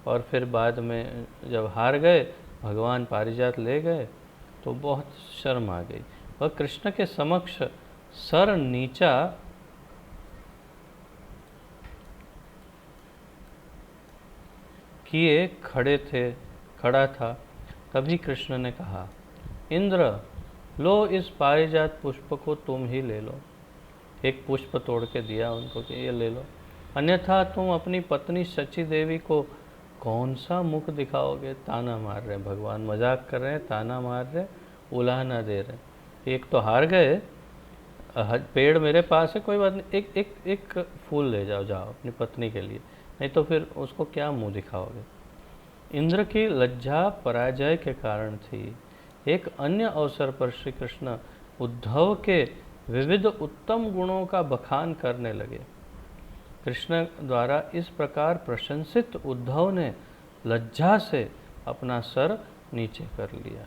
और फिर बाद में जब हार गए, भगवान पारिजात ले गए तो बहुत शर्म आ गई। वह कृष्ण के समक्ष सर नीचा किए खड़ा था। तभी कृष्ण ने कहा, इंद्र, लो इस पारिजात पुष्प को तुम ही ले लो। एक पुष्प तोड़ के दिया उनको कि ये ले लो, अन्यथा तुम अपनी पत्नी शची देवी को कौन सा मुख दिखाओगे। ताना मार रहे हैं भगवान, मजाक कर रहे हैं, ताना मार रहे, उलाहना दे रहे। एक तो हार गए, पेड़ मेरे पास है, कोई बात नहीं, एक फूल ले जाओ अपनी पत्नी के लिए, नहीं तो फिर उसको क्या मुंह दिखाओगे। इंद्र की लज्जा पराजय के कारण थी। एक अन्य अवसर पर श्री कृष्ण उद्धव के विविध उत्तम गुणों का बखान करने लगे। कृष्ण द्वारा इस प्रकार प्रशंसित उद्धव ने लज्जा से अपना सर नीचे कर लिया।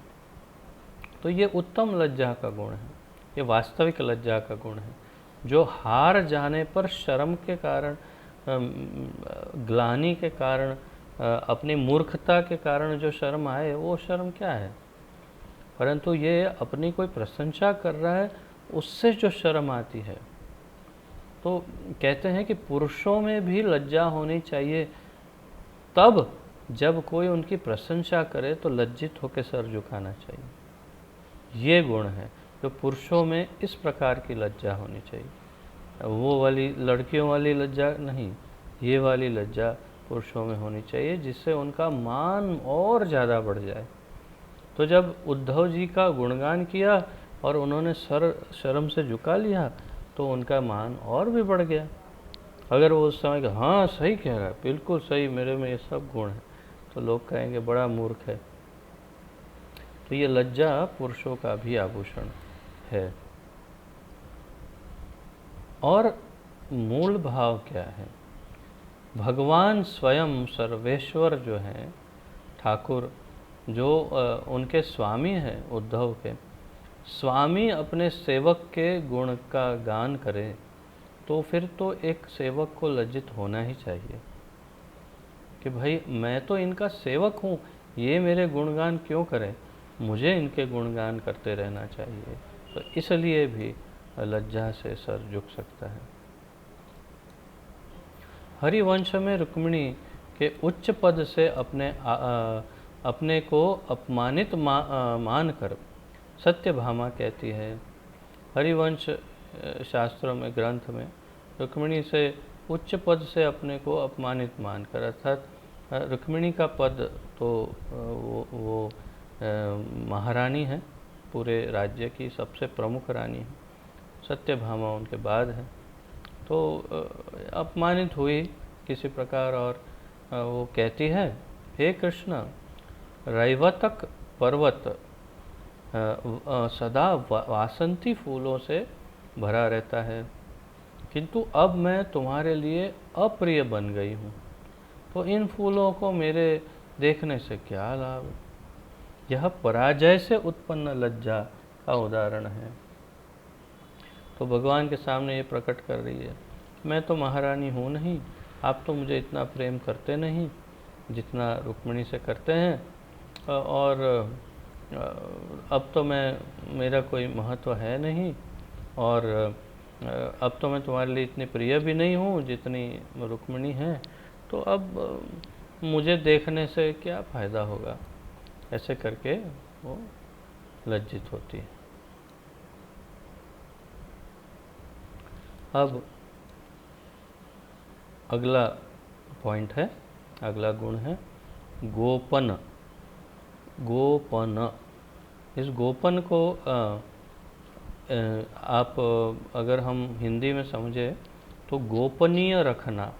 तो ये उत्तम लज्जा का गुण है, ये वास्तविक लज्जा का गुण है। जो हार जाने पर शर्म के कारण, ग्लानि के कारण, अपनी मूर्खता के कारण जो शर्म आए, वो शर्म क्या है। परंतु ये अपनी कोई प्रशंसा कर रहा है, उससे जो शर्म आती है। तो कहते हैं कि पुरुषों में भी लज्जा होनी चाहिए, तब जब कोई उनकी प्रशंसा करे तो लज्जित होकर सर झुकाना चाहिए। ये गुण है जो पुरुषों में इस प्रकार की लज्जा होनी चाहिए। वो वाली लड़कियों वाली लज्जा नहीं, ये वाली लज्जा पुरुषों में होनी चाहिए, जिससे उनका मान और ज़्यादा बढ़ जाए। तो जब उद्धव जी का गुणगान किया और उन्होंने सर शर्म से झुका लिया तो उनका मान और भी बढ़ गया। अगर वो उस समय हाँ सही कह रहा है, बिल्कुल सही, मेरे में ये सब गुण है, तो लोग कहेंगे बड़ा मूर्ख है। तो ये लज्जा पुरुषों का भी आभूषण है। और मूल भाव क्या है। भगवान स्वयं सर्वेश्वर जो हैं, ठाकुर जो उनके स्वामी हैं, उद्धव के स्वामी अपने सेवक के गुण का गान करे तो फिर तो एक सेवक को लज्जित होना ही चाहिए कि भाई मैं तो इनका सेवक हूँ, ये मेरे गुणगान क्यों करें, मुझे इनके गुणगान करते रहना चाहिए। तो इसलिए भी लज्जा से सर झुक सकता है। हरिवंश में रुक्मिणी के उच्च पद से अपने को अपमानित मानकर सत्यभामा कहती है। हरिवंश शास्त्रों में, ग्रंथ में रुक्मिणी से उच्च पद से अपने को अपमानित मानकर, अर्थात रुक्मिणी का पद तो वो महारानी है, पूरे राज्य की सबसे प्रमुख रानी है, सत्यभामा उनके बाद है। तो अपमानित हुई किसी प्रकार और वो कहती है, हे कृष्ण, रैवतक पर्वत सदा वासंती फूलों से भरा रहता है, किंतु अब मैं तुम्हारे लिए अप्रिय बन गई हूँ, तो इन फूलों को मेरे देखने से क्या लाभ। यह पराजय से उत्पन्न लज्जा का उदाहरण है। तो भगवान के सामने ये प्रकट कर रही है, मैं तो महारानी हूँ नहीं, आप तो मुझे इतना प्रेम करते नहीं जितना रुक्मिणी से करते हैं, और अब तो मेरा कोई महत्व है नहीं, और अब तो मैं तुम्हारे लिए इतनी प्रिय भी नहीं हूँ जितनी रुक्मिणी है, तो अब मुझे देखने से क्या फ़ायदा होगा। ऐसे करके वो लज्जित होती है। अब अगला पॉइंट है, अगला गुण है गोपन, गोपन। इस गोपन को आप अगर हम हिंदी में समझे तो गोपनीय रखना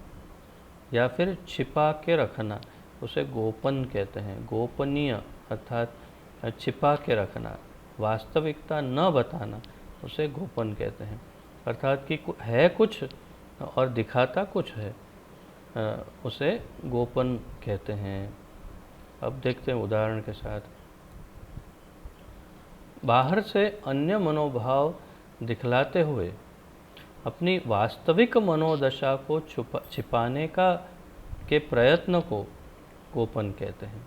या फिर छिपा के रखना, उसे गोपन कहते हैं। गोपनीय अर्थात छिपा के रखना, वास्तविकता न बताना, उसे गोपन कहते हैं। अर्थात कि है कुछ और दिखाता कुछ है, उसे गोपन कहते हैं। अब देखते हैं उदाहरण के साथ। बाहर से अन्य मनोभाव दिखलाते हुए अपनी वास्तविक मनोदशा को छिपाने के प्रयत्न को गोपन कहते हैं।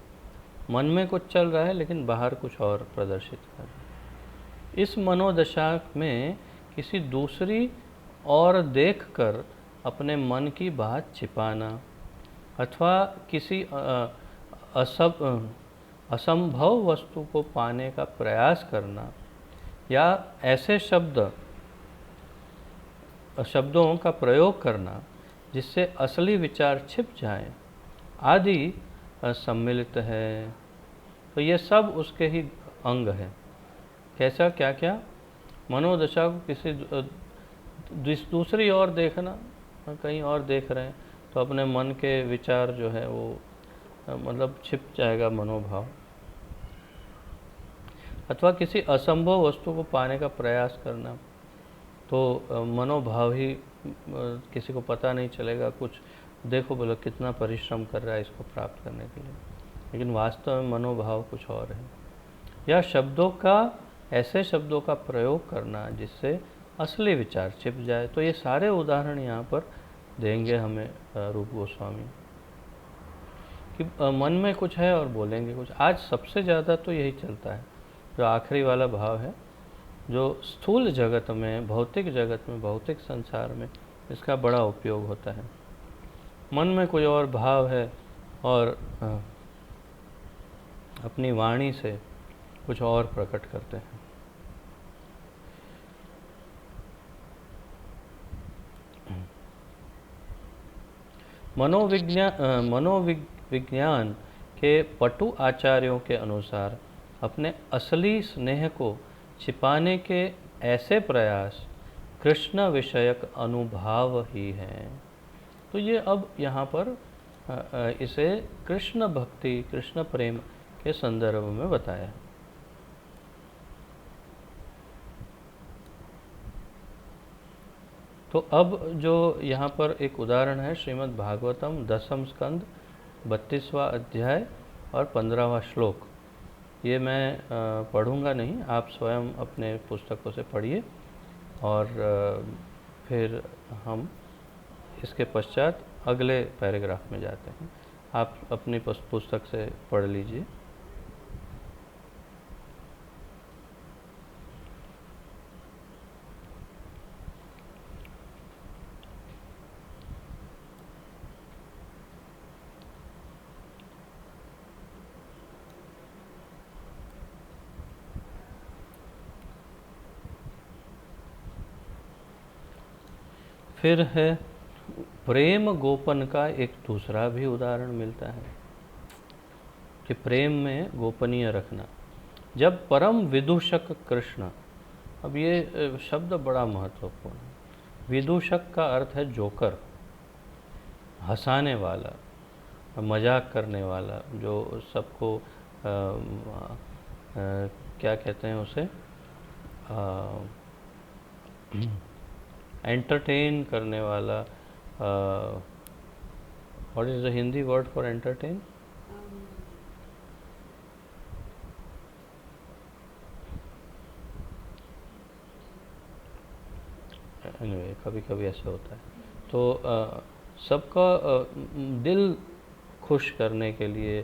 मन में कुछ चल रहा है लेकिन बाहर कुछ और प्रदर्शित कर रहा है। इस मनोदशा में किसी दूसरी और देखकर अपने मन की बात छिपाना अथवा किसी असंभव वस्तु को पाने का प्रयास करना या ऐसे शब्दों का प्रयोग करना जिससे असली विचार छिप जाएं आदि सम्मिलित है। तो ये सब उसके ही अंग हैं। कैसा, क्या क्या? मनोदशा को किसी दूसरी ओर देखना, कहीं और देख रहे हैं तो अपने मन के विचार जो है वो मतलब छिप जाएगा मनोभाव। अथवा किसी असंभव वस्तु को पाने का प्रयास करना, तो मनोभाव ही किसी को पता नहीं चलेगा। कुछ देखो बोलो कितना परिश्रम कर रहा है इसको प्राप्त करने के लिए, लेकिन वास्तव में मनोभाव कुछ और है। या ऐसे शब्दों का प्रयोग करना जिससे असली विचार छिप जाए। तो ये सारे उदाहरण यहाँ पर देंगे हमें रूप गोस्वामी कि मन में कुछ है और बोलेंगे कुछ। आज सबसे ज़्यादा तो यही चलता है, जो आखिरी वाला भाव है, जो स्थूल जगत में, भौतिक जगत में, भौतिक संसार में इसका बड़ा उपयोग होता है। मन में कोई और भाव है और अपनी वाणी से कुछ और प्रकट करते हैं। मनोविज्ञान के पटु आचार्यों के अनुसार अपने असली स्नेह को छिपाने के ऐसे प्रयास कृष्ण विषयक अनुभाव ही हैं। तो ये अब यहाँ पर इसे कृष्ण भक्ति, कृष्ण प्रेम के संदर्भ में बताया है। तो अब जो यहाँ पर एक उदाहरण है, श्रीमद् भागवतम 10वें स्कंद 32वां अध्याय और 15वां श्लोक। ये मैं पढ़ूंगा नहीं, आप स्वयं अपने पुस्तकों से पढ़िए और फिर हम इसके पश्चात अगले पैराग्राफ में जाते हैं। आप अपनी पुस्तक से पढ़ लीजिए। फिर है प्रेम गोपन का एक दूसरा भी उदाहरण मिलता है कि प्रेम में गोपनीय रखना। जब परम विदूषक कृष्ण, अब ये शब्द बड़ा महत्वपूर्ण है। विदूषक का अर्थ है जोकर, हंसाने वाला, मजाक करने वाला, जो सबको क्या कहते हैं उसे, एंटरटेन करने वाला। What is the Hindi word for entertain? Anyway, कभी कभी ऐसे होता है। तो सबका दिल खुश करने के लिए,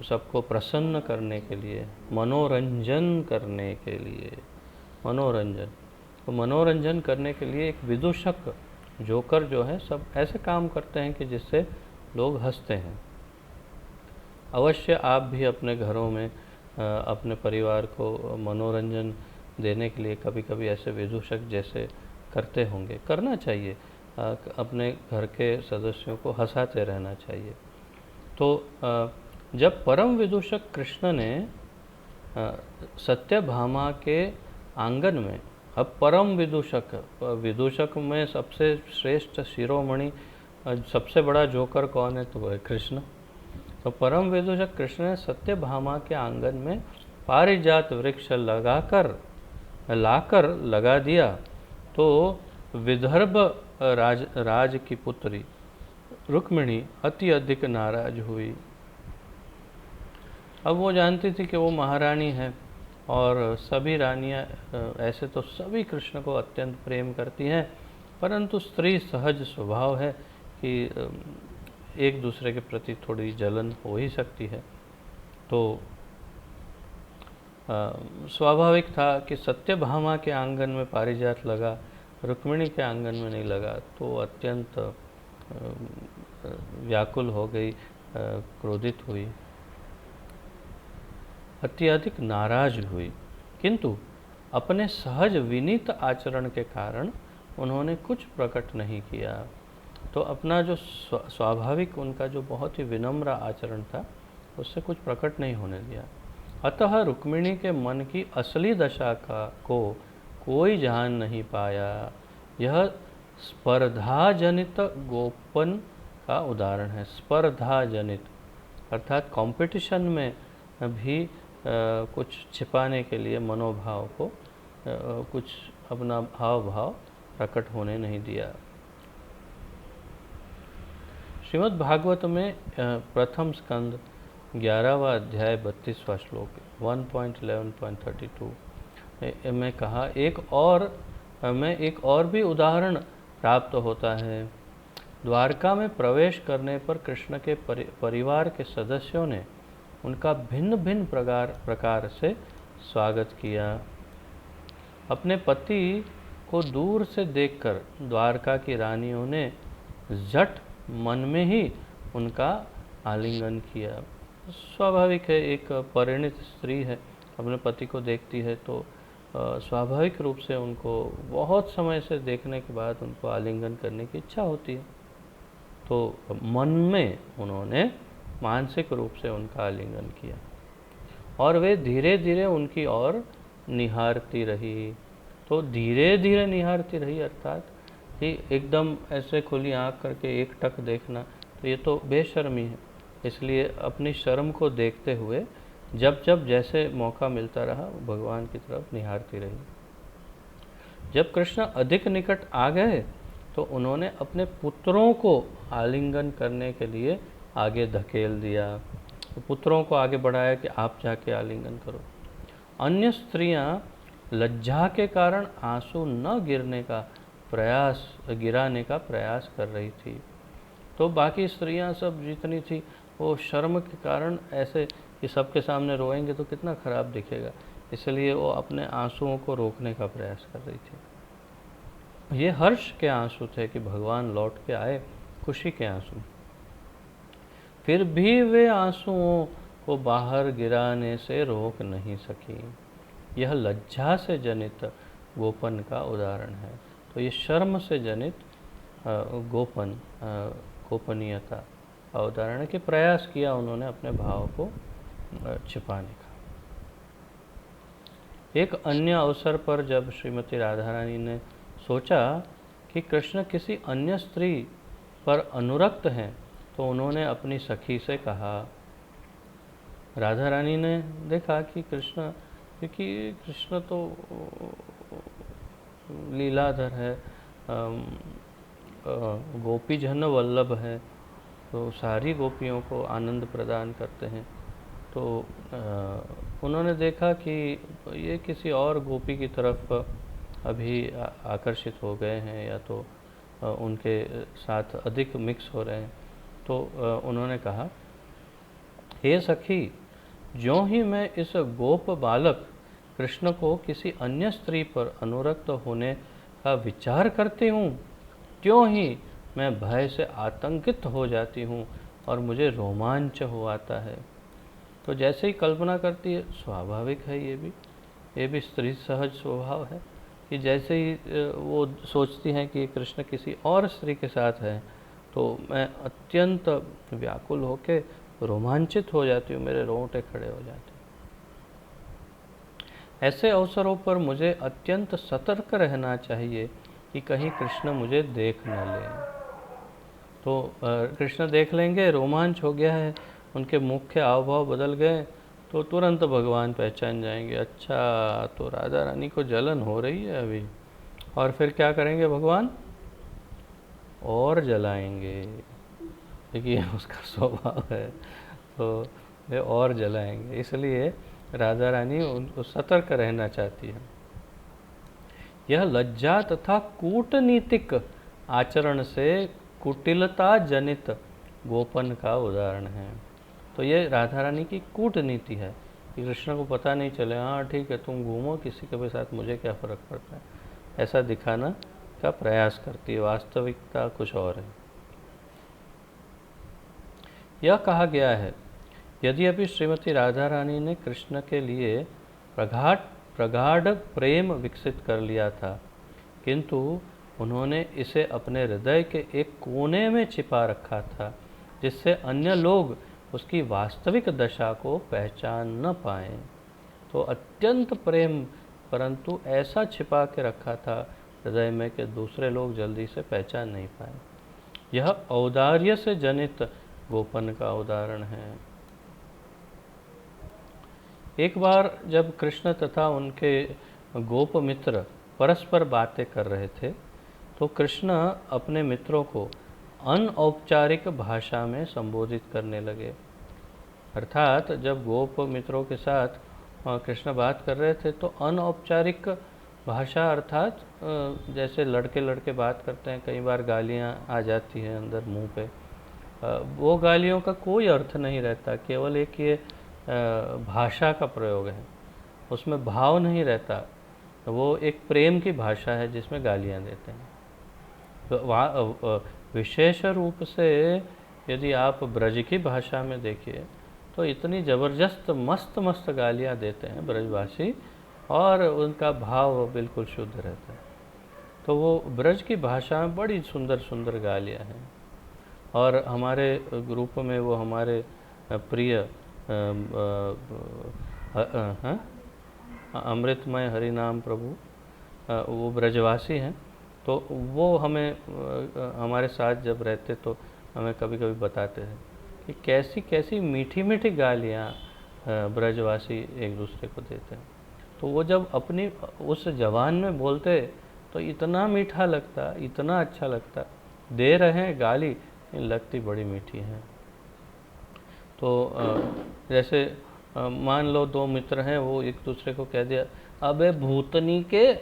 सबको प्रसन्न करने के लिए, मनोरंजन करने के लिए, मनोरंजन, तो मनोरंजन करने के लिए एक विदूषक जोकर जो है, सब ऐसे काम करते हैं कि जिससे लोग हंसते हैं। अवश्य आप भी अपने घरों में अपने परिवार को मनोरंजन देने के लिए कभी कभी ऐसे विदूषक जैसे करते होंगे। करना चाहिए, अपने घर के सदस्यों को हंसाते रहना चाहिए। तो जब परम विदूषक कृष्ण ने सत्यभामा के आंगन में, अब परम विदूषक, विदूषक में सबसे श्रेष्ठ शिरोमणि, सबसे बड़ा जोकर कौन है? तो वह है कृष्ण। तो परम विदूषक कृष्ण ने सत्यभामा के आंगन में पारिजात वृक्ष लाकर लगा दिया। तो विदर्भ राज की पुत्री रुक्मिणी अति अधिक नाराज हुई। अब वो जानती थी कि वो महारानी है, और सभी रानियां ऐसे तो सभी कृष्ण को अत्यंत प्रेम करती हैं, परंतु स्त्री सहज स्वभाव है कि एक दूसरे के प्रति थोड़ी जलन हो ही सकती है। तो स्वाभाविक था कि सत्यभामा के आंगन में पारिजात लगा, रुक्मिणी के आंगन में नहीं लगा, तो अत्यंत व्याकुल हो गई, क्रोधित हुई, अत्यधिक नाराज हुई। किंतु अपने सहज विनीत आचरण के कारण उन्होंने कुछ प्रकट नहीं किया। तो अपना जो स्वाभाविक उनका जो बहुत ही विनम्र आचरण था, उससे कुछ प्रकट नहीं होने दिया। अतः रुक्मिणी के मन की असली दशा को कोई जान नहीं पाया। यह स्पर्धा जनित गोपन का उदाहरण है। स्पर्धा जनित अर्थात कंपटीशन में भी कुछ छिपाने के लिए मनोभाव को, कुछ अपना भाव प्रकट होने नहीं दिया। श्रीमद् भागवत में प्रथम स्कंद 11वां अध्याय 32वां श्लोक 1.11.32 में कहा, एक और भी उदाहरण प्राप्त होता है। द्वारका में प्रवेश करने पर कृष्ण के परिवार के सदस्यों ने उनका भिन्न भिन्न प्रकार से स्वागत किया। अपने पति को दूर से देखकर द्वारका की रानियों ने झट मन में ही उनका आलिंगन किया। स्वाभाविक है, एक परिणित स्त्री है, अपने पति को देखती है तो स्वाभाविक रूप से उनको बहुत समय से देखने के बाद उनको आलिंगन करने की इच्छा होती है। तो मन में उन्होंने मानसिक रूप से उनका आलिंगन किया, और वे धीरे धीरे उनकी ओर निहारती रही। तो धीरे धीरे निहारती रही अर्थात कि एकदम ऐसे खुली आंख करके एक टक देखना, तो ये तो बेशर्मी है। इसलिए अपनी शर्म को देखते हुए जब जैसे मौका मिलता रहा, भगवान की तरफ निहारती रही। जब कृष्ण अधिक निकट आ गए तो उन्होंने अपने पुत्रों को आलिंगन करने के लिए आगे धकेल दिया। तो पुत्रों को आगे बढ़ाया कि आप जाके आलिंगन करो। अन्य स्त्रियां लज्जा के कारण आंसू न गिराने का प्रयास कर रही थी। तो बाकी स्त्रियां सब जितनी थी वो शर्म के कारण ऐसे कि सबके सामने रोएंगे तो कितना खराब दिखेगा, इसलिए वो अपने आंसुओं को रोकने का प्रयास कर रही थी। ये हर्ष के आंसू थे कि भगवान लौट के आए, खुशी के आंसू। फिर भी वे आंसुओं को बाहर गिराने से रोक नहीं सकी। यह लज्जा से जनित गोपन का उदाहरण है। तो ये शर्म से जनित गोपनीयता का उदाहरण है कि प्रयास किया उन्होंने अपने भाव को छिपाने का। एक अन्य अवसर पर जब श्रीमती राधा रानी ने सोचा कि कृष्ण किसी अन्य स्त्री पर अनुरक्त हैं, तो उन्होंने अपनी सखी से कहा। राधा रानी ने देखा कि कृष्ण तो लीलाधर है, गोपी जन वल्लभ है, तो सारी गोपियों को आनंद प्रदान करते हैं। तो उन्होंने देखा कि ये किसी और गोपी की तरफ अभी आकर्षित हो गए हैं, या तो उनके साथ अधिक मिक्स हो रहे हैं। तो उन्होंने कहा, हे सखी, ज्यों ही मैं इस गोप बालक कृष्ण को किसी अन्य स्त्री पर अनुरक्त होने का विचार करती हूँ, त्यों ही मैं भय से आतंकित हो जाती हूँ और मुझे रोमांच हो आता है। तो जैसे ही कल्पना करती है, स्वाभाविक है, ये भी स्त्री सहज स्वभाव है कि जैसे ही वो सोचती हैं कि कृष्ण किसी और स्त्री के साथ है, तो मैं अत्यंत व्याकुल होके रोमांचित हो जाती हूँ, मेरे रोंगटे खड़े हो जाते हैं। ऐसे अवसरों पर मुझे अत्यंत सतर्क रहना चाहिए कि कहीं कृष्ण मुझे देख न लें। तो कृष्ण देख लेंगे, रोमांच हो गया है, उनके मुख के हाव भाव बदल गए, तो तुरंत भगवान पहचान जाएंगे, अच्छा तो राधा रानी को जलन हो रही है अभी। और फिर क्या करेंगे भगवान? और जलाएंगे, क्योंकि उसका स्वभाव है, तो वे और जलाएंगे। इसलिए राधा रानी उनको सतर्क रहना चाहती है। यह लज्जा तथा कूटनीतिक आचरण से कुटिलता जनित गोपन का उदाहरण है। तो ये राधा रानी की कूटनीति है कि कृष्ण को पता नहीं चले, हाँ ठीक है तुम घूमो किसी के भी साथ, मुझे क्या फ़र्क पड़ता है, ऐसा दिखाना का प्रयास करती है। वास्तविकता कुछ और है। यह कहा गया है, यद्यपि श्रीमती राधा रानी ने कृष्ण के लिए प्रगाढ़ प्रेम विकसित कर लिया था, किंतु उन्होंने इसे अपने हृदय के एक कोने में छिपा रखा था, जिससे अन्य लोग उसकी वास्तविक दशा को पहचान न पाएं। तो अत्यंत प्रेम, परंतु ऐसा छिपा के रखा था हृदय में कि दूसरे लोग जल्दी से पहचान नहीं पाए। यह औदार्य से जनित गोपन का उदाहरण है। एक बार जब कृष्ण तथा उनके गोप मित्र परस्पर बातें कर रहे थे, तो कृष्ण अपने मित्रों को अनौपचारिक भाषा में संबोधित करने लगे। अर्थात जब गोप मित्रों के साथ कृष्ण बात कर रहे थे तो अनौपचारिक भाषा, अर्थात जैसे लड़के लड़के बात करते हैं, कई बार गालियाँ आ जाती हैं अंदर मुंह पे, वो गालियों का कोई अर्थ नहीं रहता, केवल एक ये भाषा का प्रयोग है, उसमें भाव नहीं रहता। वो एक प्रेम की भाषा है जिसमें गालियाँ देते हैं। तो वहाँ विशेष रूप से यदि आप ब्रज की भाषा में देखिए तो इतनी ज़बरदस्त मस्त मस्त गालियाँ देते हैं ब्रजवासी, और उनका भाव बिल्कुल शुद्ध रहता है। तो वो ब्रज की भाषा में बड़ी सुंदर सुंदर गालियाँ हैं। और हमारे ग्रुप में वो हमारे प्रिय अमृतमय हरिनाम प्रभु, वो ब्रजवासी हैं, तो वो हमें हमारे साथ जब रहते तो हमें कभी कभी बताते हैं कि कैसी कैसी मीठी मीठी गालियाँ ब्रजवासी एक दूसरे को देते हैं। तो वो जब अपनी उस जवान में बोलते तो इतना मीठा लगता, इतना अच्छा लगता, दे रहे हैं गाली लगती बड़ी मीठी हैं। तो जैसे मान लो दो मित्र हैं, वो एक दूसरे को कह दिया, अबे भूतनी के,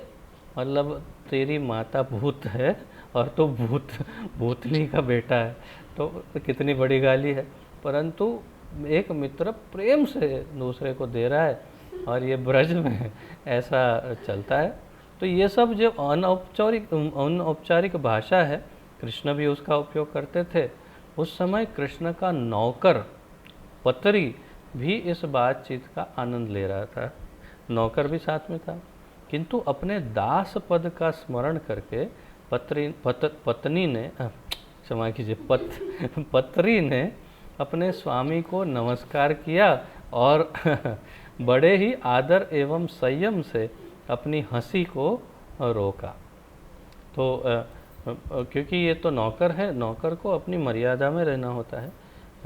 मतलब तेरी माता भूत है और तो भूतनी का बेटा है, तो कितनी बड़ी गाली है। परंतु एक मित्र प्रेम से दूसरे को दे रहा है, और ये ब्रज में ऐसा चलता है। तो ये सब जो अनौपचारिक भाषा है, कृष्ण भी उसका उपयोग करते थे। उस समय कृष्ण का नौकर पतरी भी इस बातचीत का आनंद ले रहा था, नौकर भी साथ में था, किंतु अपने दास पद का स्मरण करके पत्नी ने, क्षमा कीजिए, पत्री ने अपने स्वामी को नमस्कार किया और बड़े ही आदर एवं संयम से अपनी हंसी को रोका। तो क्योंकि ये तो नौकर है, नौकर को अपनी मर्यादा में रहना होता है।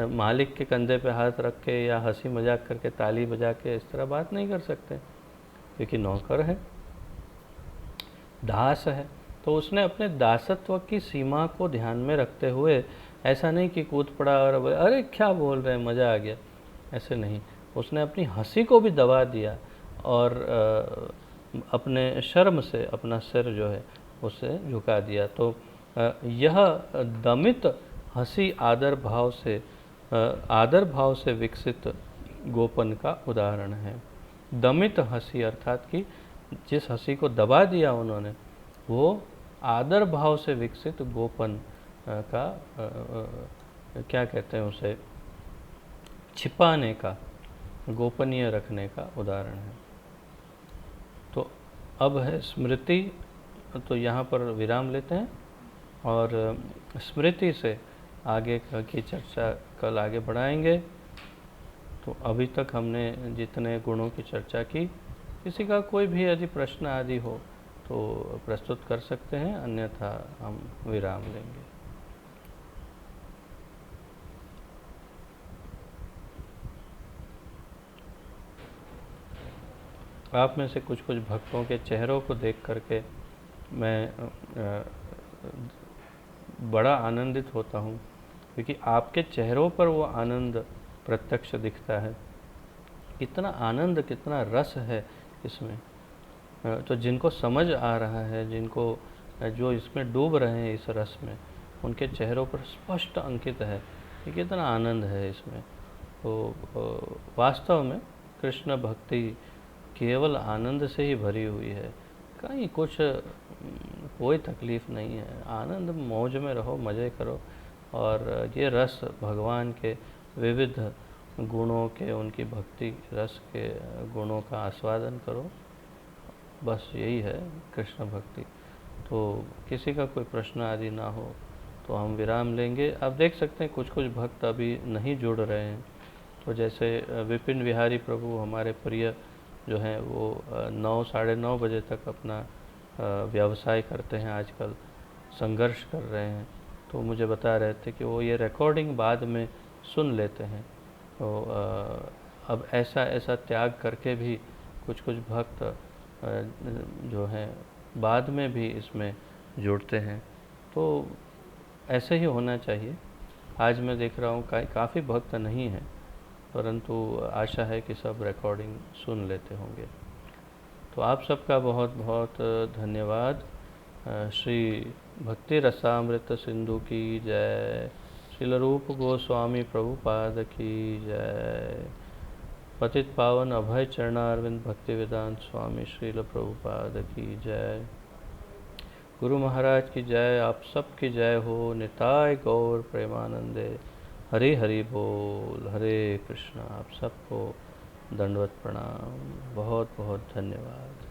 मालिक के कंधे पे हाथ रख के या हंसी मजाक करके ताली बजा के इस तरह बात नहीं कर सकते, क्योंकि नौकर है, दास है। तो उसने अपने दासत्व की सीमा को ध्यान में रखते हुए ऐसा नहीं कि कूद पड़ा और अरे क्या बोल रहे हैं, मज़ा आ गया, ऐसे नहीं। उसने अपनी हंसी को भी दबा दिया और अपने शर्म से अपना सिर जो है उसे झुका दिया। तो यह दमित हंसी आदर भाव से विकसित गोपन का उदाहरण है। दमित हंसी अर्थात कि जिस हंसी को दबा दिया उन्होंने, वो आदर भाव से विकसित गोपन का क्या कहते हैं उसे, छिपाने का, गोपनीय रखने का उदाहरण है। तो अब है स्मृति, तो यहाँ पर विराम लेते हैं और स्मृति से आगे की चर्चा कल आगे बढ़ाएंगे। तो अभी तक हमने जितने गुणों की चर्चा की, किसी का कोई भी यदि प्रश्न आदि हो तो प्रस्तुत कर सकते हैं, अन्यथा हम विराम लेंगे। आप में से कुछ कुछ भक्तों के चेहरों को देख करके मैं बड़ा आनंदित होता हूँ, क्योंकि आपके चेहरों पर वो आनंद प्रत्यक्ष दिखता है। कितना आनंद, कितना रस है इसमें। तो जिनको समझ आ रहा है, जिनको जो इसमें डूब रहे हैं इस रस में, उनके चेहरों पर स्पष्ट अंकित है कि कितना आनंद है इसमें। तो वास्तव में कृष्ण भक्ति केवल आनंद से ही भरी हुई है, कहीं कुछ कोई तकलीफ़ नहीं है। आनंद मौज में रहो, मज़े करो, और ये रस भगवान के विविध गुणों के, उनकी भक्ति रस के गुणों का आस्वादन करो। बस यही है कृष्ण भक्ति। तो किसी का कोई प्रश्न आदि ना हो तो हम विराम लेंगे। आप देख सकते हैं कुछ कुछ भक्त अभी नहीं जुड़ रहे हैं। तो जैसे विपिन बिहारी प्रभु हमारे प्रिय जो हैं, वो 9 साढ़े 9 बजे तक अपना व्यवसाय करते हैं, आजकल संघर्ष कर रहे हैं। तो मुझे बता रहे थे कि वो ये रिकॉर्डिंग बाद में सुन लेते हैं। तो अब ऐसा त्याग करके भी कुछ कुछ भक्त जो हैं बाद में भी इसमें जुड़ते हैं। तो ऐसे ही होना चाहिए। आज मैं देख रहा हूँ काफ़ी भक्त नहीं हैं, परंतु आशा है कि सब रिकॉर्डिंग सुन लेते होंगे। तो आप सबका बहुत बहुत धन्यवाद। श्री भक्ति रसामृत सिंधु की जय। श्रील रूप गोस्वामी प्रभुपाद की जय। पतित पावन अभय चरणारविंद भक्ति वेदांत स्वामी श्रील प्रभुपाद की जय। गुरु महाराज की जय। आप सबकी जय हो। निताय गौर प्रेमानंदे। हरि हरि बोल। हरे कृष्णा। आप सबको दंडवत प्रणाम। बहुत बहुत धन्यवाद।